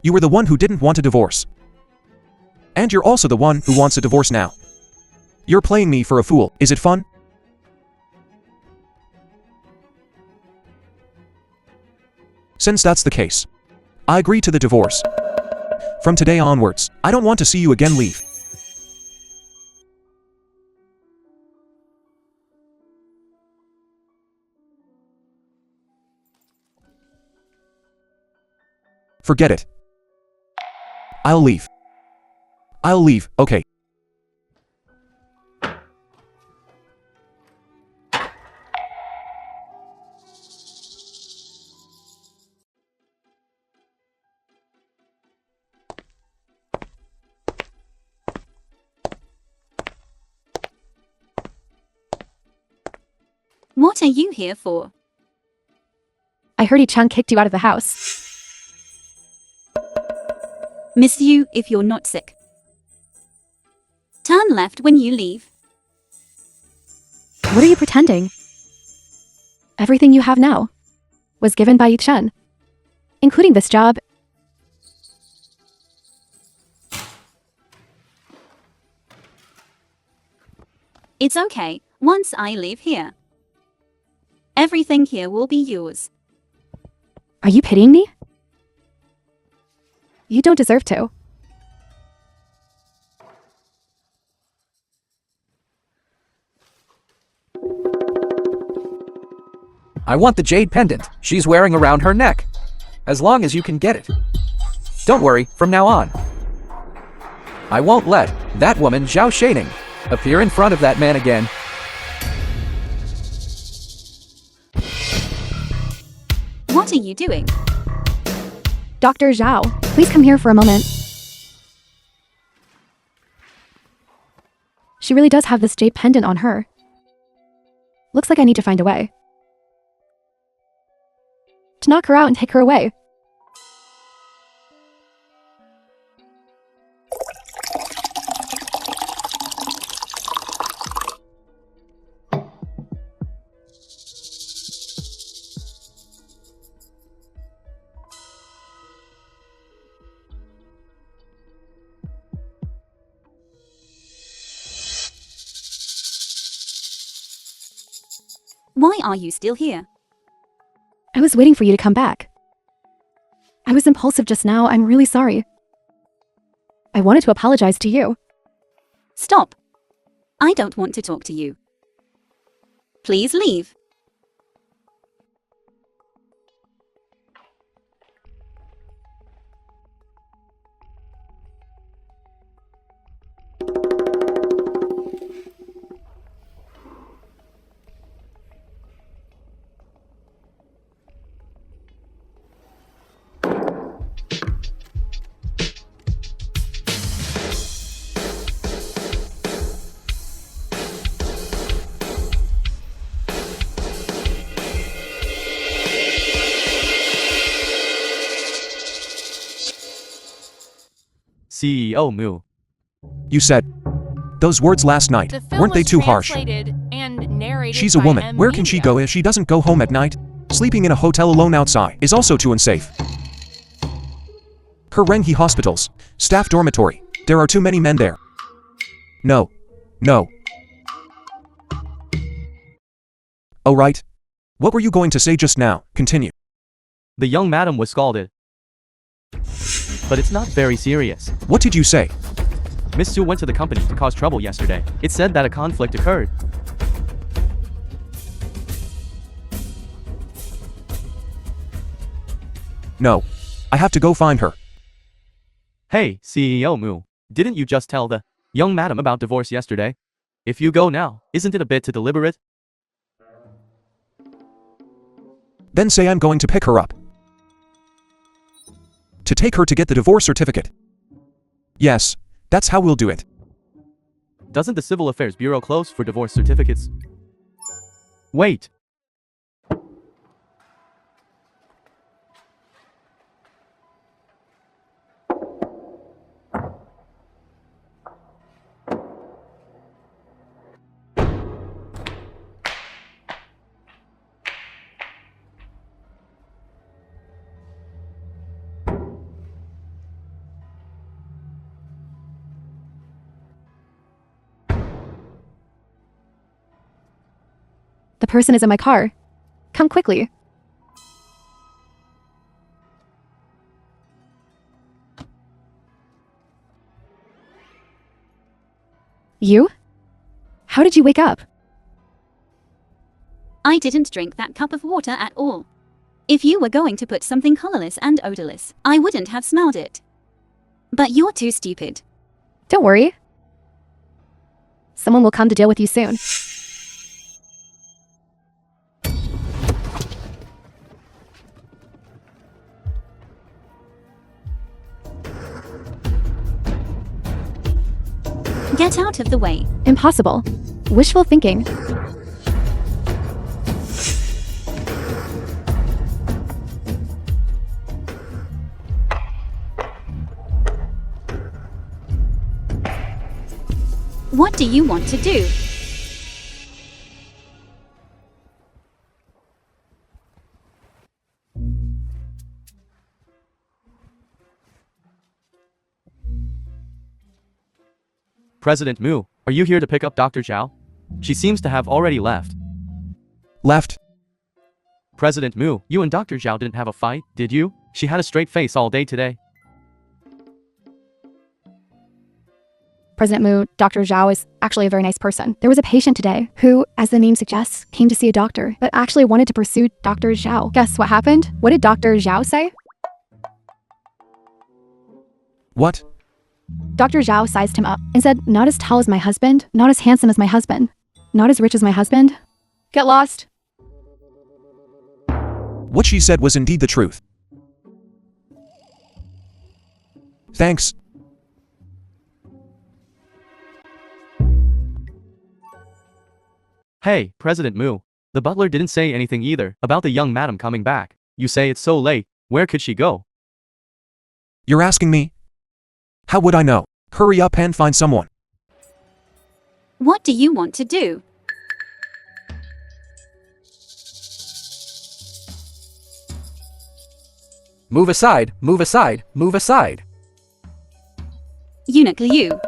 You were the one who didn't want a divorce. And you're also the one who wants a divorce now. You're playing me for a fool, is it fun? Since that's the case, I agree to the divorce. From today onwards, I don't want to see you again. Leave. Forget it. I'll leave. I'll leave, okay. What are you here for? I heard Chang kicked you out of the house. Miss you if you're not sick. Turn left when you leave. What are you pretending? Everything you have now was given by Chen, including this job. It's okay, once I leave here. Everything here will be yours. Are you pitying me? You don't deserve to. I want the jade pendant she's wearing around her neck. As long as you can get it. Don't worry, from now on. I won't let that woman Zhao Shaining appear in front of that man again. What are you doing? Dr. Zhao, please come here for a moment. She really does have this jade pendant on her. Looks like I need to find a way to knock her out and take her away. Why are you still here? I was waiting for you to come back. I was impulsive just now. I'm really sorry. I wanted to apologize to you. Stop. I don't want to talk to you. Please leave. CEO Mu. You said those words last night. The film Weren't they was too harsh? translated and narrated She's a by woman. M. Where can she Media. go if she doesn't go home at night? Sleeping in a hotel alone outside is also too unsafe. Her Renghe hospitals. Staff dormitory. There are too many men there. No. No. Oh right. What were you going to say just now? Continue. The young madam was scalded. But it's not very serious. What did you say? Miss Su went to the company to cause trouble yesterday. It said that a conflict occurred. No. I have to go find her. Hey, CEO Mu, didn't you just tell the young madam about divorce yesterday? If you go now, isn't it a bit too deliberate? Then say I'm going to pick her up. To take her to get the divorce certificate. Yes, that's how we'll do it. Doesn't the Civil Affairs Bureau close for divorce certificates? Wait. The person is in my car. Come quickly. You? How did you wake up? I didn't drink that cup of water at all. If you were going to put something colorless and odorless, I wouldn't have smelled it. But you're too stupid. Don't worry. Someone will come to deal with you soon. Get out of the way. Impossible. Wishful thinking. What do you want to do? President Mu, are you here to pick up Dr. Zhao? She seems to have already left. Left? President Mu, you and Dr. Zhao didn't have a fight, did you? She had a straight face all day today. President Mu, Dr. Zhao is actually a very nice person. There was a patient today who, as the name suggests, came to see a doctor, but actually wanted to pursue Dr. Zhao. Guess what happened? What did Dr. Zhao say? What? Dr. Zhao sized him up and said, not as tall as my husband, not as handsome as my husband, not as rich as my husband. Get lost. What she said was indeed the truth. Thanks. Hey, President Mu. The butler didn't say anything either about the young madam coming back. You say it's so late, where could she go? You're asking me? How would I know? Hurry up and find someone. What do you want to do? Move aside, move aside, move aside. Eunuch Liu.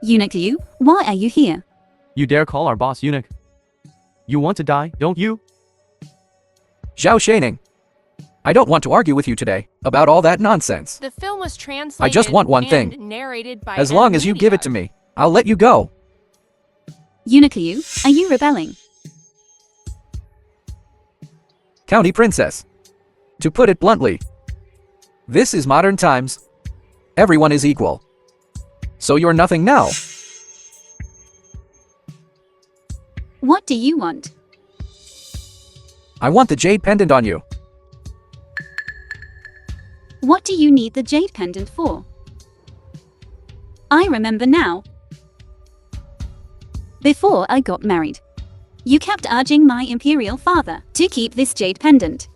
Eunuch Liu, why are you here? You dare call our boss eunuch? You want to die, don't you? Zhao Shaining. I don't want to argue with you today about all that nonsense. The film was translated I just want one and thing. narrated by As long as you give it to me, I'll let you go. Eunuch Liu, are you rebelling? County Princess. To put it bluntly, this is modern times. Everyone is equal. So you're nothing now. What do you want? I want the jade pendant on you. What do you need the jade pendant for? I remember now. Before I got married, you kept urging my imperial father to keep this jade pendant.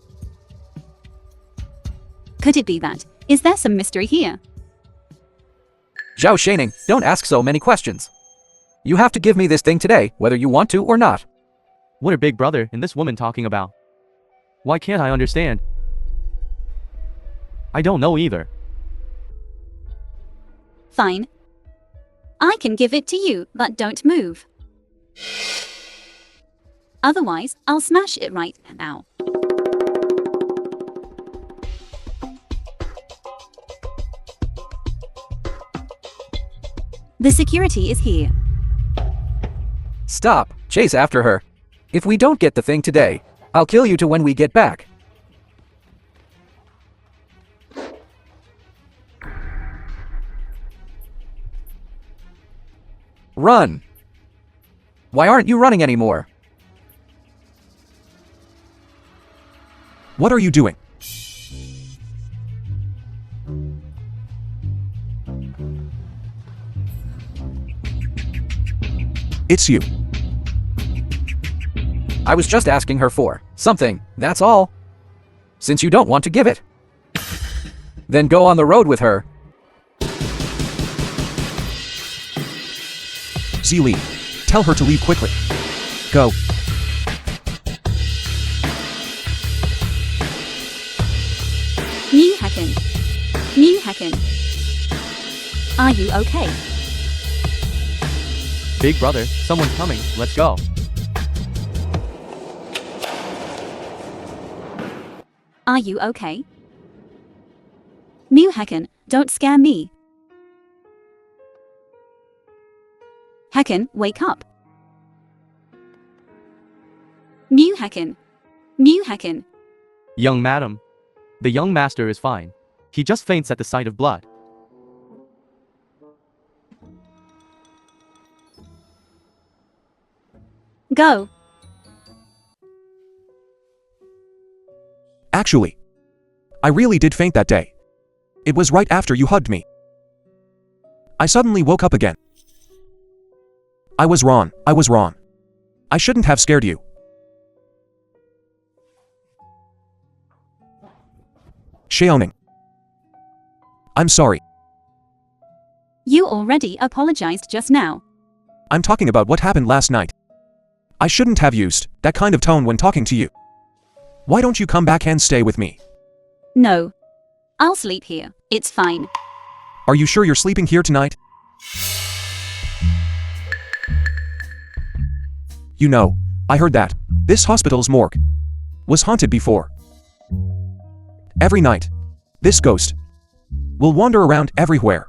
Could it be that? Is there some mystery here? Zhao Shaining, don't ask so many questions. You have to give me this thing today, whether you want to or not. What are Big Brother and this woman talking about? Why can't I understand? I don't know either. Fine. I can give it to you, but don't move. Otherwise, I'll smash it right now. The security is here. Stop. Chase after her. If we don't get the thing today, I'll kill you to when we get back. Run. Why aren't you running anymore? What are you doing? It's you. I was just asking her for something, that's all. Since you don't want to give it, then go on the road with her. Zili, tell her to leave quickly. Go. New Hacken. New Hacken. Are you okay? Big Brother, someone's coming, let's go. Are you okay? Mew Heckin, don't scare me. Heckin, wake up. Mew Heckin. Mew Heckin. Young madam. The young master is fine. He just faints at the sight of blood. Go. Actually, I really did faint that day. It was right after you hugged me. I suddenly woke up again. I was wrong. I shouldn't have scared you. Xiaoning. I'm sorry. You already apologized just now. I'm talking about what happened last night. I shouldn't have used that kind of tone when talking to you. Why don't you come back and stay with me? No. I'll sleep here. It's fine. Are you sure you're sleeping here tonight? You know, I heard that this hospital's morgue was haunted before. Every night, this ghost will wander around everywhere.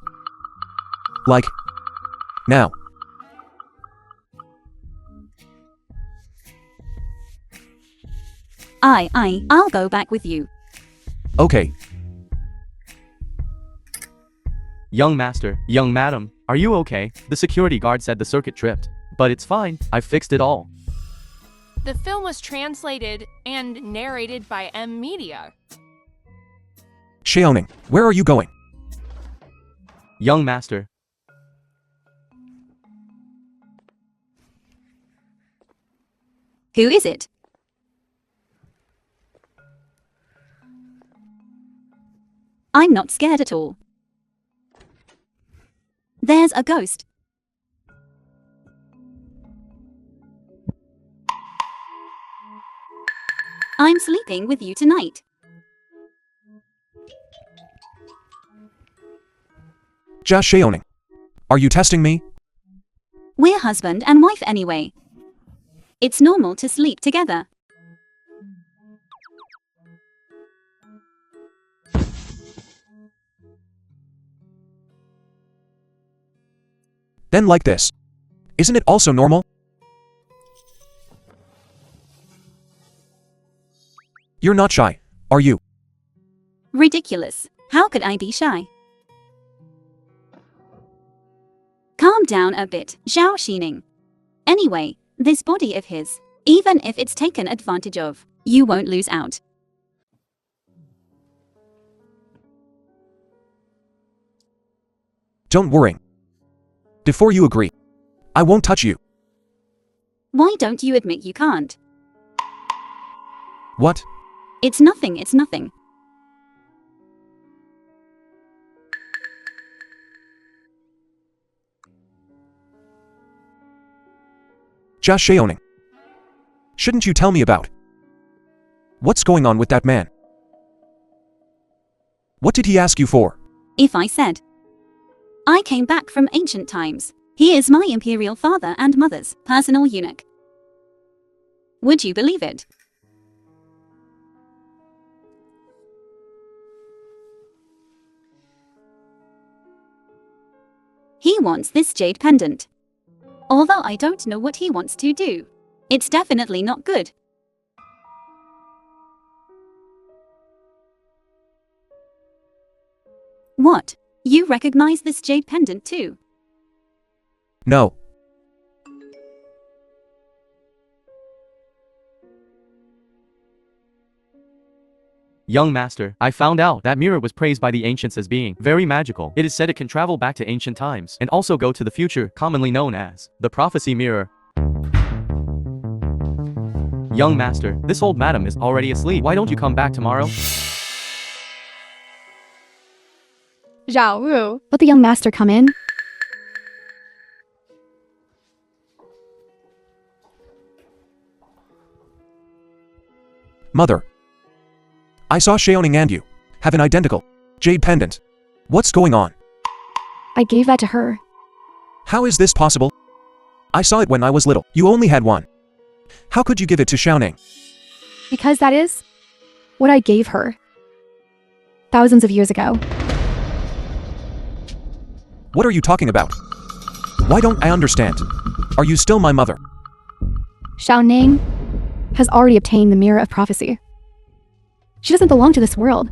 Like now. I'll go back with you. Okay. Young master, young madam, are you okay? The security guard said the circuit tripped. But it's fine, I fixed it all. The film was translated and narrated by M Media. Xiaoning, where are you going? Young master. Who is it? I'm not scared at all. There's a ghost. I'm sleeping with you tonight. Just Xiaoning. Are you testing me? We're husband and wife anyway. It's normal to sleep together. Then like this. Isn't it also normal? You're not shy, are you? Ridiculous. How could I be shy? Calm down a bit, Zhao Xining. Anyway, this body of his, even if it's taken advantage of, you won't lose out. Don't worry. Before you agree, I won't touch you. Why don't you admit you can't? What? It's nothing, it's nothing. Just Xiaoning. Shouldn't you tell me about what's going on with that man? What did he ask you for? If I said, I came back from ancient times. He is my imperial father and mother's personal eunuch. Would you believe it? He wants this jade pendant. Although I don't know what he wants to do. It's definitely not good. What? You recognize this jade pendant too? No. Young master, I found out that mirror was praised by the ancients as being very magical. It is said it can travel back to ancient times and also go to the future, commonly known as the prophecy mirror. Young master, this old madam is already asleep. Why don't you come back tomorrow? Rượu. Let the young master come in. Mother. I saw Xiaoning and you have an identical jade pendant. What's going on? I gave that to her. How is this possible? I saw it when I was little. You only had one. How could you give it to Xiaoning? Because that is what I gave her. thousands of years ago. What are you talking about? Why don't I understand? Are you still my mother? Xiao Ning has already obtained the mirror of prophecy. She doesn't belong to this world.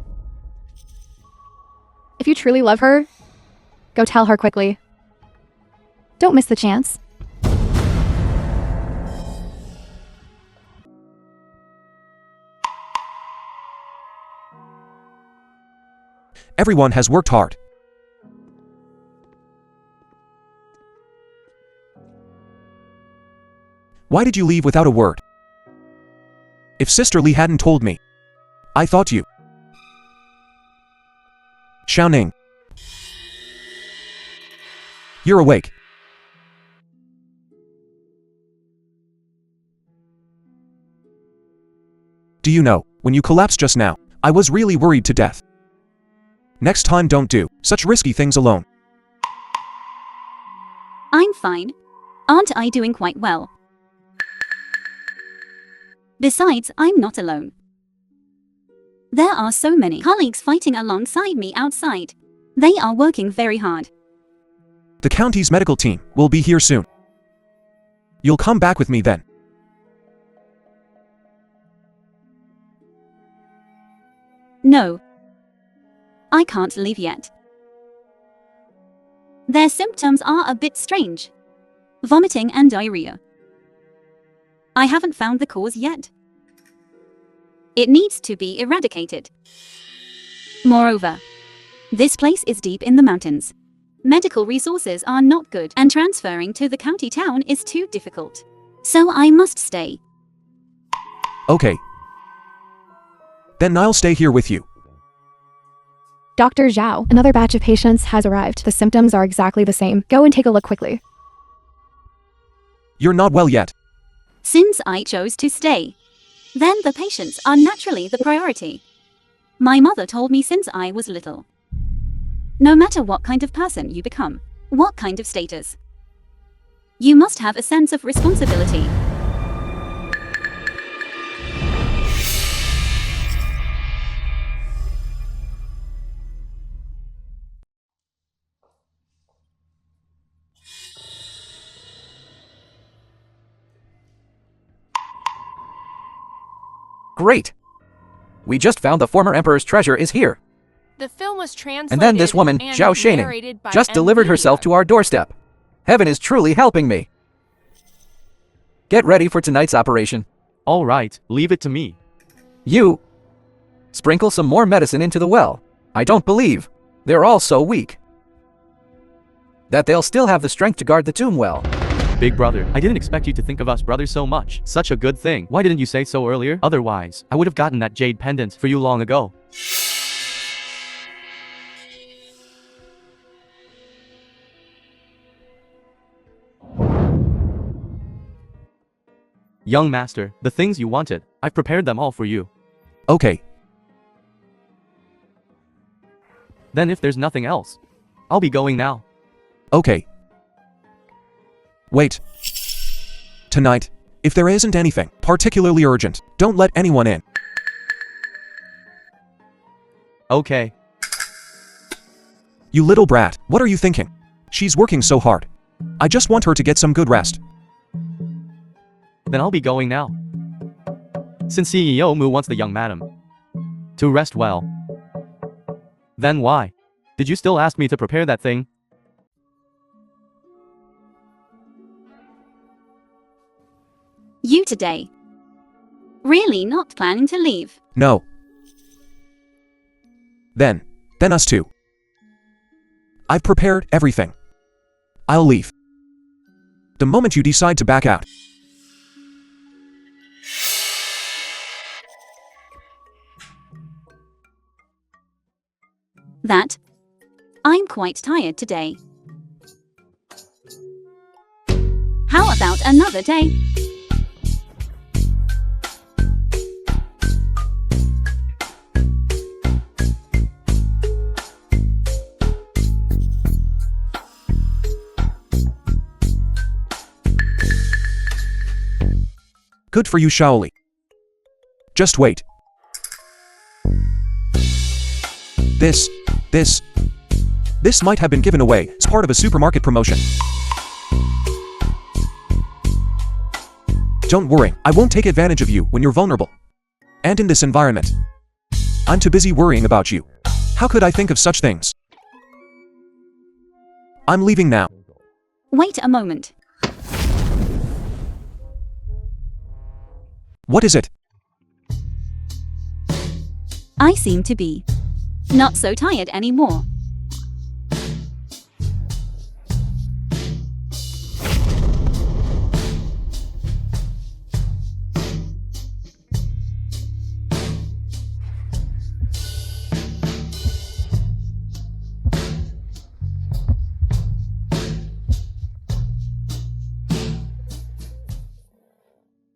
If you truly love her, go tell her quickly. Don't miss the chance. Everyone has worked hard. Why did you leave without a word? If Sister Lee hadn't told me, I thought you. Xiaoning. You're awake. Do you know, when you collapsed just now, I was really worried to death. Next time don't do such risky things alone. I'm fine. Aren't I doing quite well? Besides, I'm not alone. There are so many colleagues fighting alongside me outside. They are working very hard. The county's medical team will be here soon. You'll come back with me then. No. I can't leave yet. Their symptoms are a bit strange. Vomiting and diarrhea. I haven't found the cause yet. It needs to be eradicated. Moreover, this place is deep in the mountains. Medical resources are not good, and transferring to the county town is too difficult. So I must stay. Okay. Then I'll stay here with you. Dr. Zhao, another batch of patients has arrived. The symptoms are exactly the same. Go and take a look quickly. You're not well yet. Since I chose to stay, then the patients are naturally the priority. My mother told me since I was little. No matter what kind of person you become, what kind of status, you must have a sense of responsibility. Great! We just found the former emperor's treasure is here. The film was translated And then this woman, and Zhao Shaining, narrated by just delivered MV. herself to our doorstep. Heaven is truly helping me. Get ready for tonight's operation. All right, leave it to me. You sprinkle some more medicine into the well. I don't believe they're all so weak that they'll still have the strength to guard the tomb well. Big brother, I didn't expect you to think of us brothers so much. Such a good thing. Why didn't you say so earlier? Otherwise, I would have gotten that jade pendant for you long ago. Young master, the things you wanted, I've prepared them all for you. Okay. Then if there's nothing else, I'll be going now. Okay. Wait. Tonight, if there isn't anything particularly urgent, don't let anyone in. Okay. You little brat, what are you thinking? She's working so hard. I just want her to get some good rest. Then I'll be going now. Since CEO Mu wants the young madam to rest well. Then why did you still ask me to prepare that thing? You today. Really not planning to leave? No. Then us too. I've prepared everything. I'll leave the moment you decide to back out. That. I'm quite tired today. How about another day? Good for you, Shaoli. Just wait. This might have been given away as part of a supermarket promotion. Don't worry, I won't take advantage of you when you're vulnerable. And in this environment, I'm too busy worrying about you. How could I think of such things? I'm leaving now. Wait a moment. What is it? I seem to be not so tired anymore.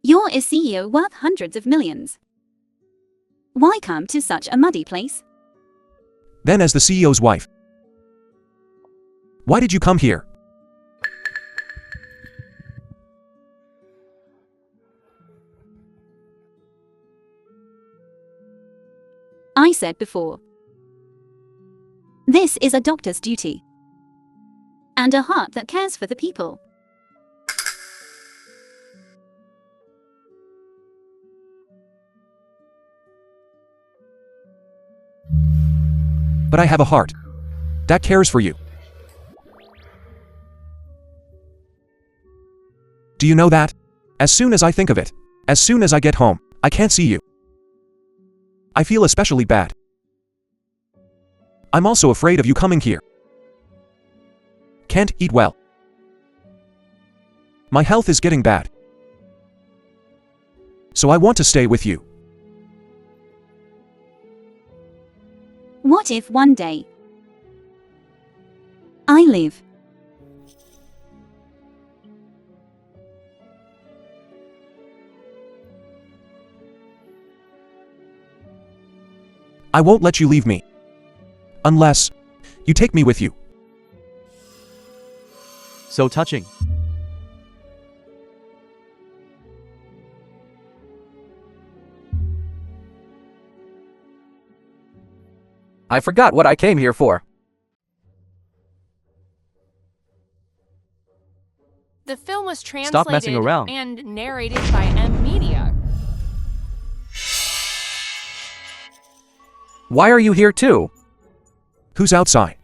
You're a CEO worth hundreds of millions. Why come to such a muddy place? Then as the CEO's wife. Why did you come here? I said before. This is a doctor's duty. And a heart that cares for the people. But I have a heart that cares for you. Do you know that? As soon as I think of it, as soon as I get home, I can't see you. I feel especially bad. I'm also afraid of you coming here. Can't eat well. My health is getting bad. So I want to stay with you. What if one day I live? I won't let you leave me. Unless you take me with you. So touching. I forgot what I came here for. The film was Stop messing translated around. and narrated by M Media. Why are you here too? Who's outside?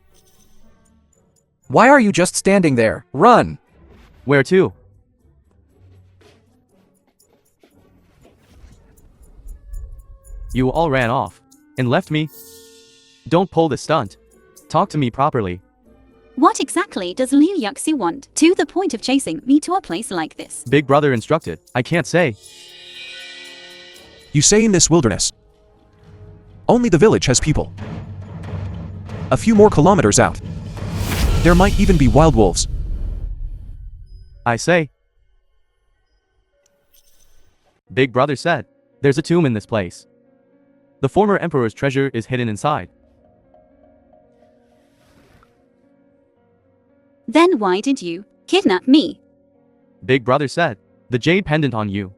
Why are you just standing there? Run! Where to? You all ran off and left me. Don't pull this stunt. Talk to me properly. What exactly does Liu Yuxi want, to the point of chasing me to a place like this? Big brother instructed. I can't say. You say in this wilderness. Only the village has people. A few more kilometers out. There might even be wild wolves. I say. Big brother said. There's a tomb in this place. The former emperor's treasure is hidden inside. Then why did you kidnap me? Big brother said. The jade pendant on you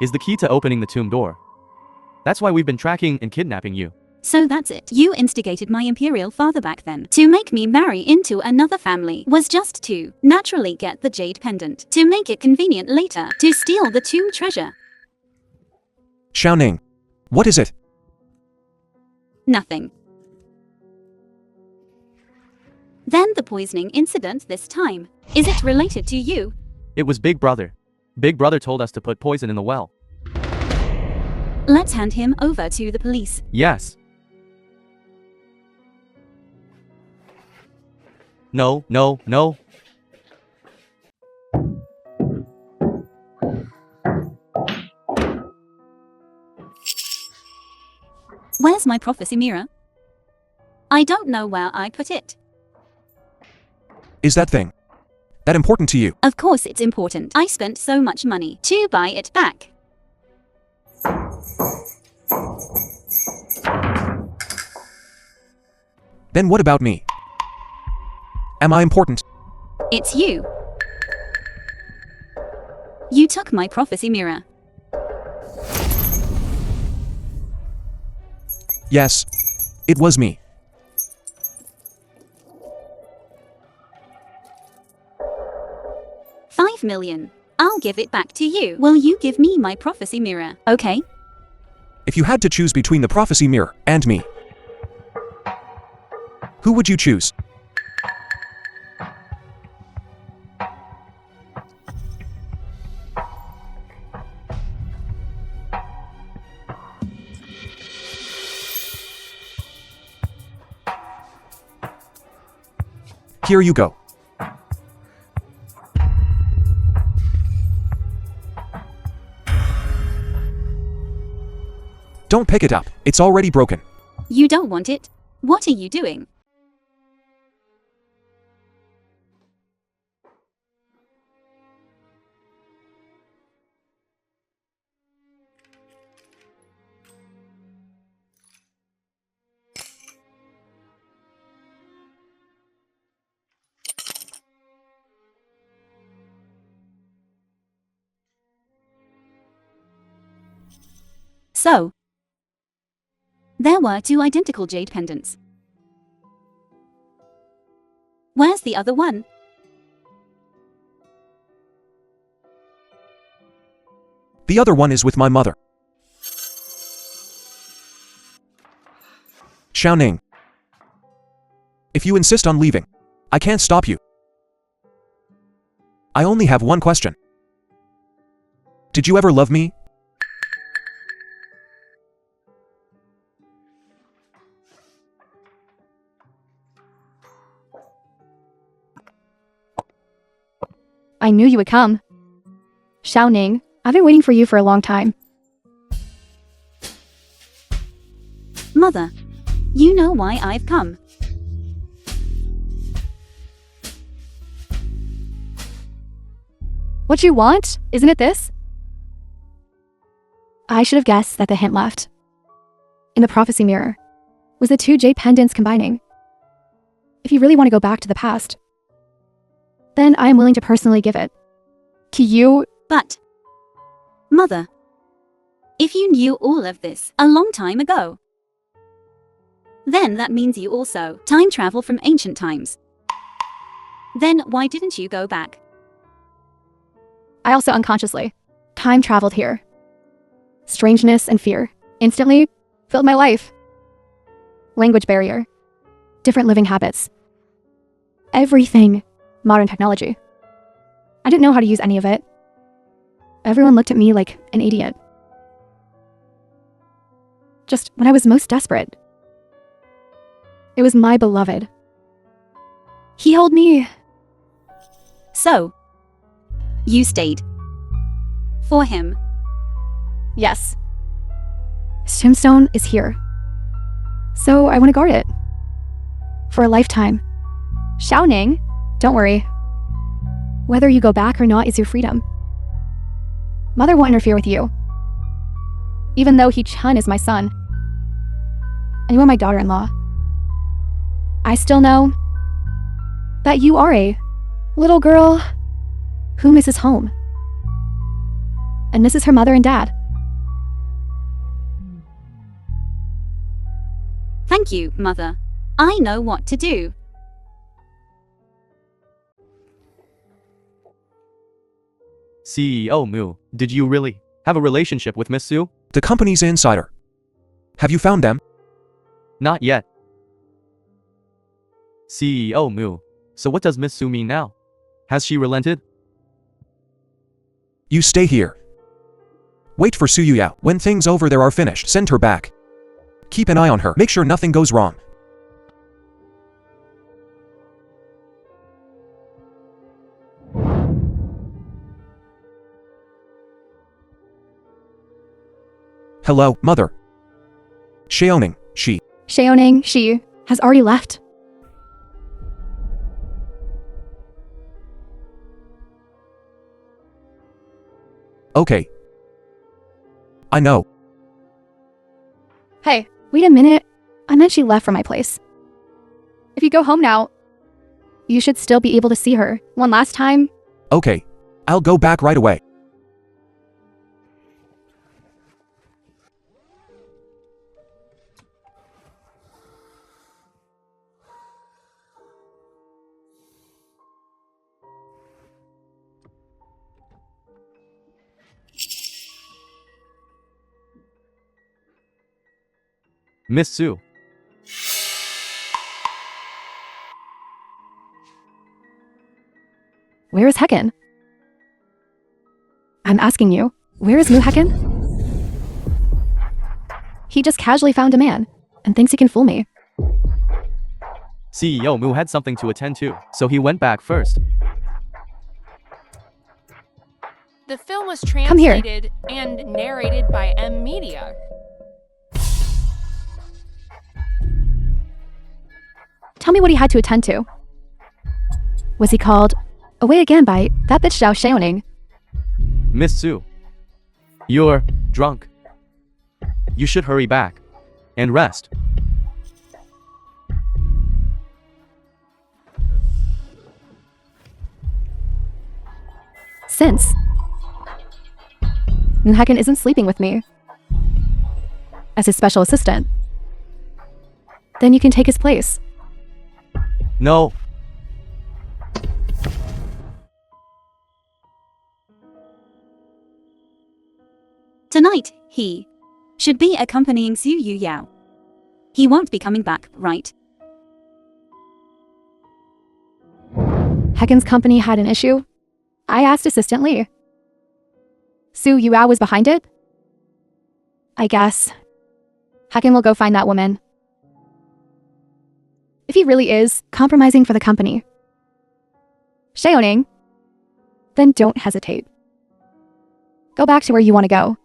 is the key to opening the tomb door. That's why we've been tracking and kidnapping you. So that's it. You instigated my imperial father back then. To make me marry into another family was just to naturally get the jade pendant. To make it convenient later to steal the tomb treasure. Xiaoning. What is it? Nothing. Then the poisoning incident this time. Is it related to you? It was Big brother. Big brother told us to put poison in the well. Let's hand him over to the police. Yes. No, no, no. Where's my prophecy mirror? I don't know where I put it. Is that thing that important to you? Of course it's important. I spent so much money to buy it back. Then what about me? Am I important? It's you. You took my prophecy mirror. Yes. It was me. $5 million. I'll give it back to you. Will you give me my prophecy mirror, okay? If you had to choose between the prophecy mirror and me, who would you choose? Here you go. Don't pick it up. It's already broken. You don't want it? What are you doing? So, there were 2 identical jade pendants. Where's the other one? The other one is with my mother. Xiaoning. If you insist on leaving, I can't stop you. I only have one question. Did you ever love me? I knew you would come. Xiaoning, I've been waiting for you for a long time. Mother, you know why I've come. What you want? Isn't it this? I should have guessed that the hint left in the prophecy mirror was the 2 jade pendants combining. If you really want to go back to the past, then I am willing to personally give it to you. But, Mother, if you knew all of this a long time ago, then that means you also time travel from ancient times. Then why didn't you go back? I also unconsciously time traveled here. Strangeness and fear instantly filled my life. Language barrier, different living habits, everything. Modern technology. I didn't know how to use any of it. Everyone looked at me like an idiot. Just when I was most desperate. It was my beloved. He held me. So, you stayed. For him. Yes. His tombstone is here. So I want to guard it. For a lifetime. Xiaoning. Don't worry. Whether you go back or not is your freedom. Mother won't interfere with you. Even though He-chun is my son. And you are my daughter-in-law. I still know that you are a little girl who misses home. And misses her mother and dad. Thank you, Mother. I know what to do. CEO Mu, did you really have a relationship with Miss Su? The company's insider. Have you found them? Not yet. CEO Mu, so what does Miss Su mean now? Has she relented? You stay here. Wait for Su Yuyao. When things over there are finished, send her back. Keep an eye on her. Make sure nothing goes wrong. Hello, Mother. Xiaoning, Xiaoning, she has already left. Okay. I know. Hey, wait a minute. I meant she left from my place. If you go home now, you should still be able to see her one last time. Okay. I'll go back right away. Miss Sue. Where is Hacken? I'm asking you, where is Mu Hacken? He just casually found a man and thinks he can fool me. CEO Mu had something to attend to, so he went back first. The film was Come here. translated and narrated by M Media. Tell me what he had to attend to. Was he called away again by that bitch Zhao Xiaoning? Miss Sue. You're drunk. You should hurry back and rest. Since Mu Hacken isn't sleeping with me as his special assistant, then you can take his place. No. Tonight, he should be accompanying Xu Yu Yao. He won't be coming back, right? Hacken's company had an issue. I asked Assistant Lee. Su Yuao was behind it? I guess. Hacken will go find that woman. If he really is compromising for the company, Xiaoning, then don't hesitate. Go back to where you want to go.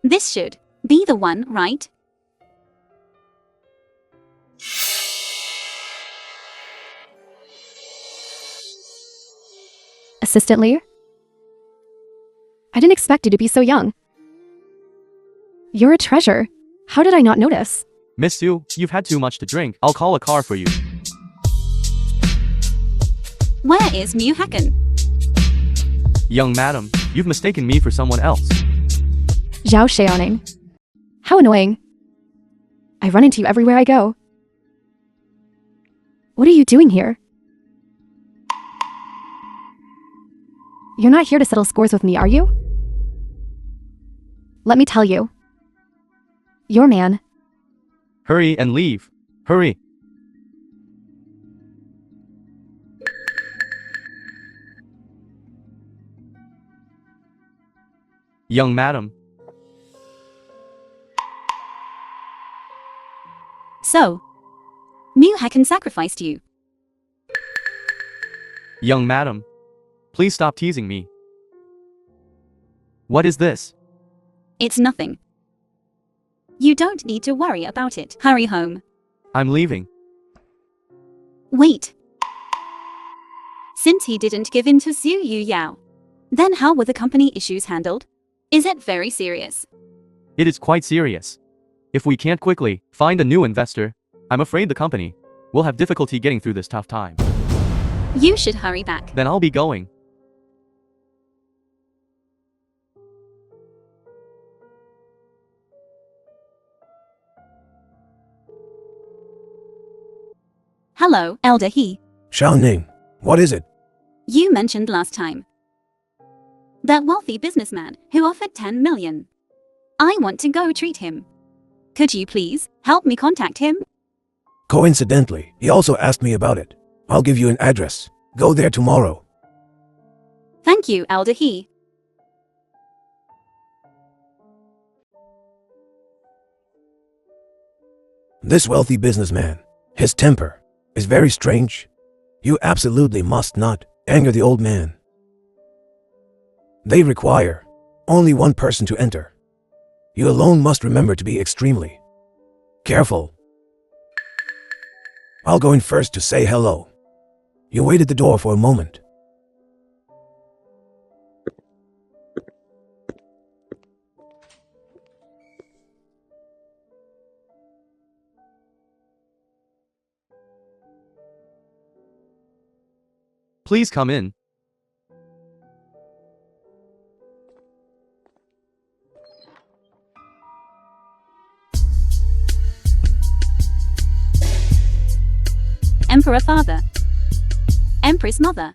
This should be the one, right? Assistant Lee? I didn't expect you to be so young. You're a treasure. How did I not notice? Miss Sue, you've had too much to drink. I'll call a car for you. Where is Mu Hacken? Young madam, you've mistaken me for someone else. Zhao Xiaoning. How annoying. I run into you everywhere I go. What are you doing here? You're not here to settle scores with me, are you? Let me tell you. Your man. Hurry and leave. Hurry. Young madam. So, Mu Hacken sacrificed you. Young madam. Please stop teasing me. What is this? It's nothing. You don't need to worry about it. Hurry home. I'm leaving. Wait. Since he didn't give in to Xu Yu Yao, then how were the company issues handled? Is it very serious? It is quite serious. If we can't quickly find a new investor, I'm afraid the company will have difficulty getting through this tough time. You should hurry back. Then I'll be going. Hello, Elder He. Xiaoning, what is it? You mentioned last time that wealthy businessman who offered 10 million. I want to go treat him. Could you please help me contact him? Coincidentally, he also asked me about it. I'll give you an address. Go there tomorrow. Thank you, Elder He. This wealthy businessman, his temper is very strange. You absolutely must not anger the old man. They require only one person to enter. You alone must remember to be extremely careful. I'll go in first to say hello. You wait at the door for a moment. Please come in. Emperor father. Empress mother.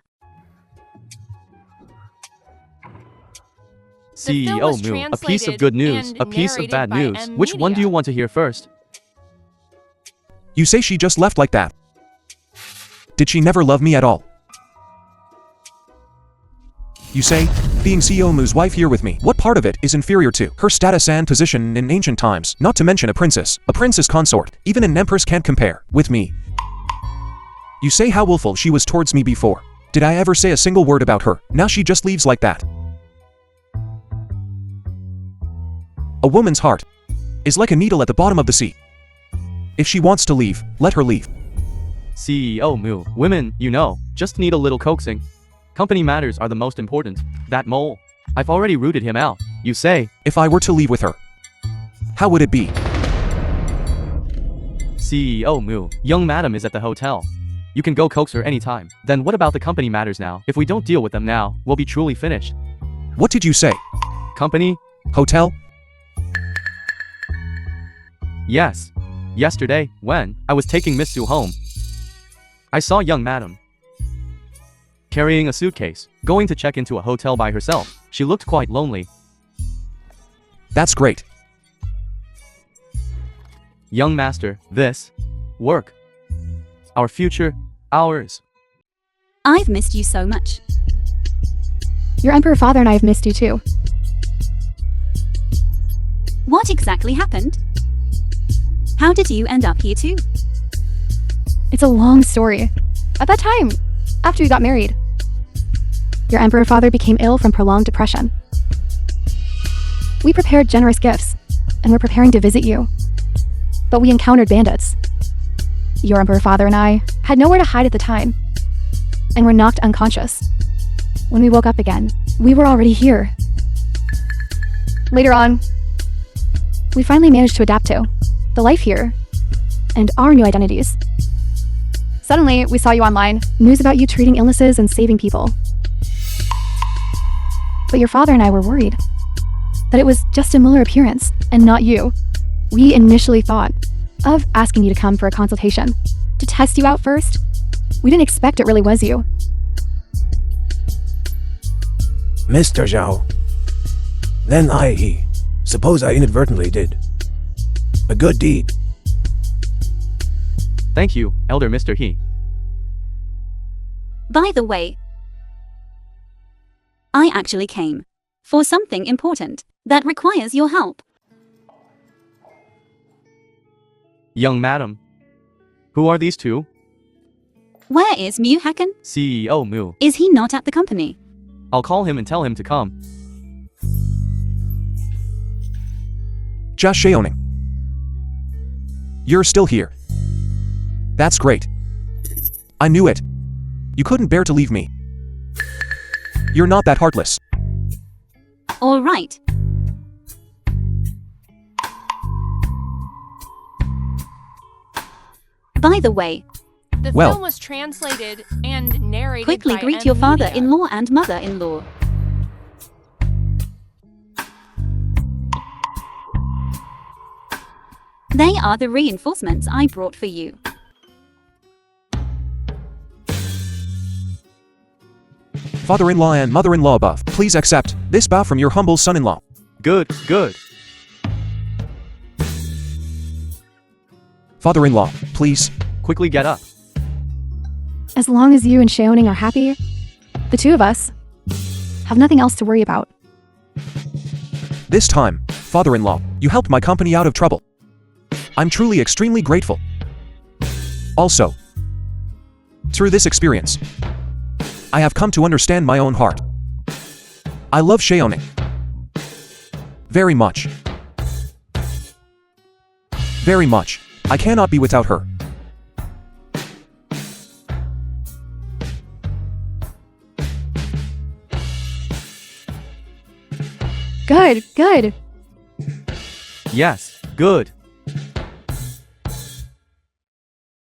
CEO was Mu, a piece of translated good news, and a piece of narrated bad by news. M. Which one do Media. you want to hear first? You say she just left like that. Did she never love me at all? You say, being CEO Mu's wife here with me, what part of it is inferior to her status and position in ancient times, not to mention a princess consort, even an empress can't compare with me. You say how willful she was towards me before. Did I ever say a single word about her? Now she just leaves like that. A woman's heart is like a needle at the bottom of the sea. If she wants to leave, let her leave. CEO Mu, women, you know, just need a little coaxing. Company matters are the most important. That mole, I've already rooted him out. You say, If I were to leave with her, how would it be? CEO Mu, young madam is at the hotel. You can go coax her anytime. Then what about the company matters now? If we don't deal with them now, we'll be truly finished. What did you say? Company? Hotel? Yes. Yesterday, when I was taking Miss Su home, I saw young madam carrying a suitcase, going to check into a hotel by herself. She looked quite lonely. That's great. Young master, this work, our future, ours. I've missed you so much. Your emperor father and I have missed you too. What exactly happened? How did you end up here too? It's a long story. At that time, after we got married, your emperor father became ill from prolonged depression. We prepared generous gifts and were preparing to visit you, but we encountered bandits. Your emperor father and I had nowhere to hide at the time and were knocked unconscious. When we woke up again, we were already here. Later on, we finally managed to adapt to the life here and our new identities. Suddenly, we saw you online, news about you treating illnesses and saving people. But your father and I were worried that it was just a Muller appearance and not you. We initially thought of asking you to come for a consultation to test you out first. We didn't expect it really was you. Mr. Zhao. Then suppose I inadvertently did a good deed. Thank you, Elder Mr. He. By the way, I actually came for something important that requires your help. Young madam. Who are these two? Where is Mu Hacken? CEO Mu. Is he not at the company? I'll call him and tell him to come. Just Shaoning. You're still here. That's great. I knew it. You couldn't bear to leave me. You're not that heartless. All right. By the way, The Well- film was translated and narrated quickly by greet M. your Media. father-in-law and mother-in-law. They are the reinforcements I brought for you. Father-in-law and mother-in-law above, please accept this bow from your humble son-in-law. Good, good. Father-in-law, please. Quickly get up. As long as you and Shaoning are happy, the two of us have nothing else to worry about. This time, father-in-law, you helped my company out of trouble. I'm truly extremely grateful. Also, through this experience, I have come to understand my own heart. I love Shaoning very much. Very much. I cannot be without her. Good, good. Yes, good.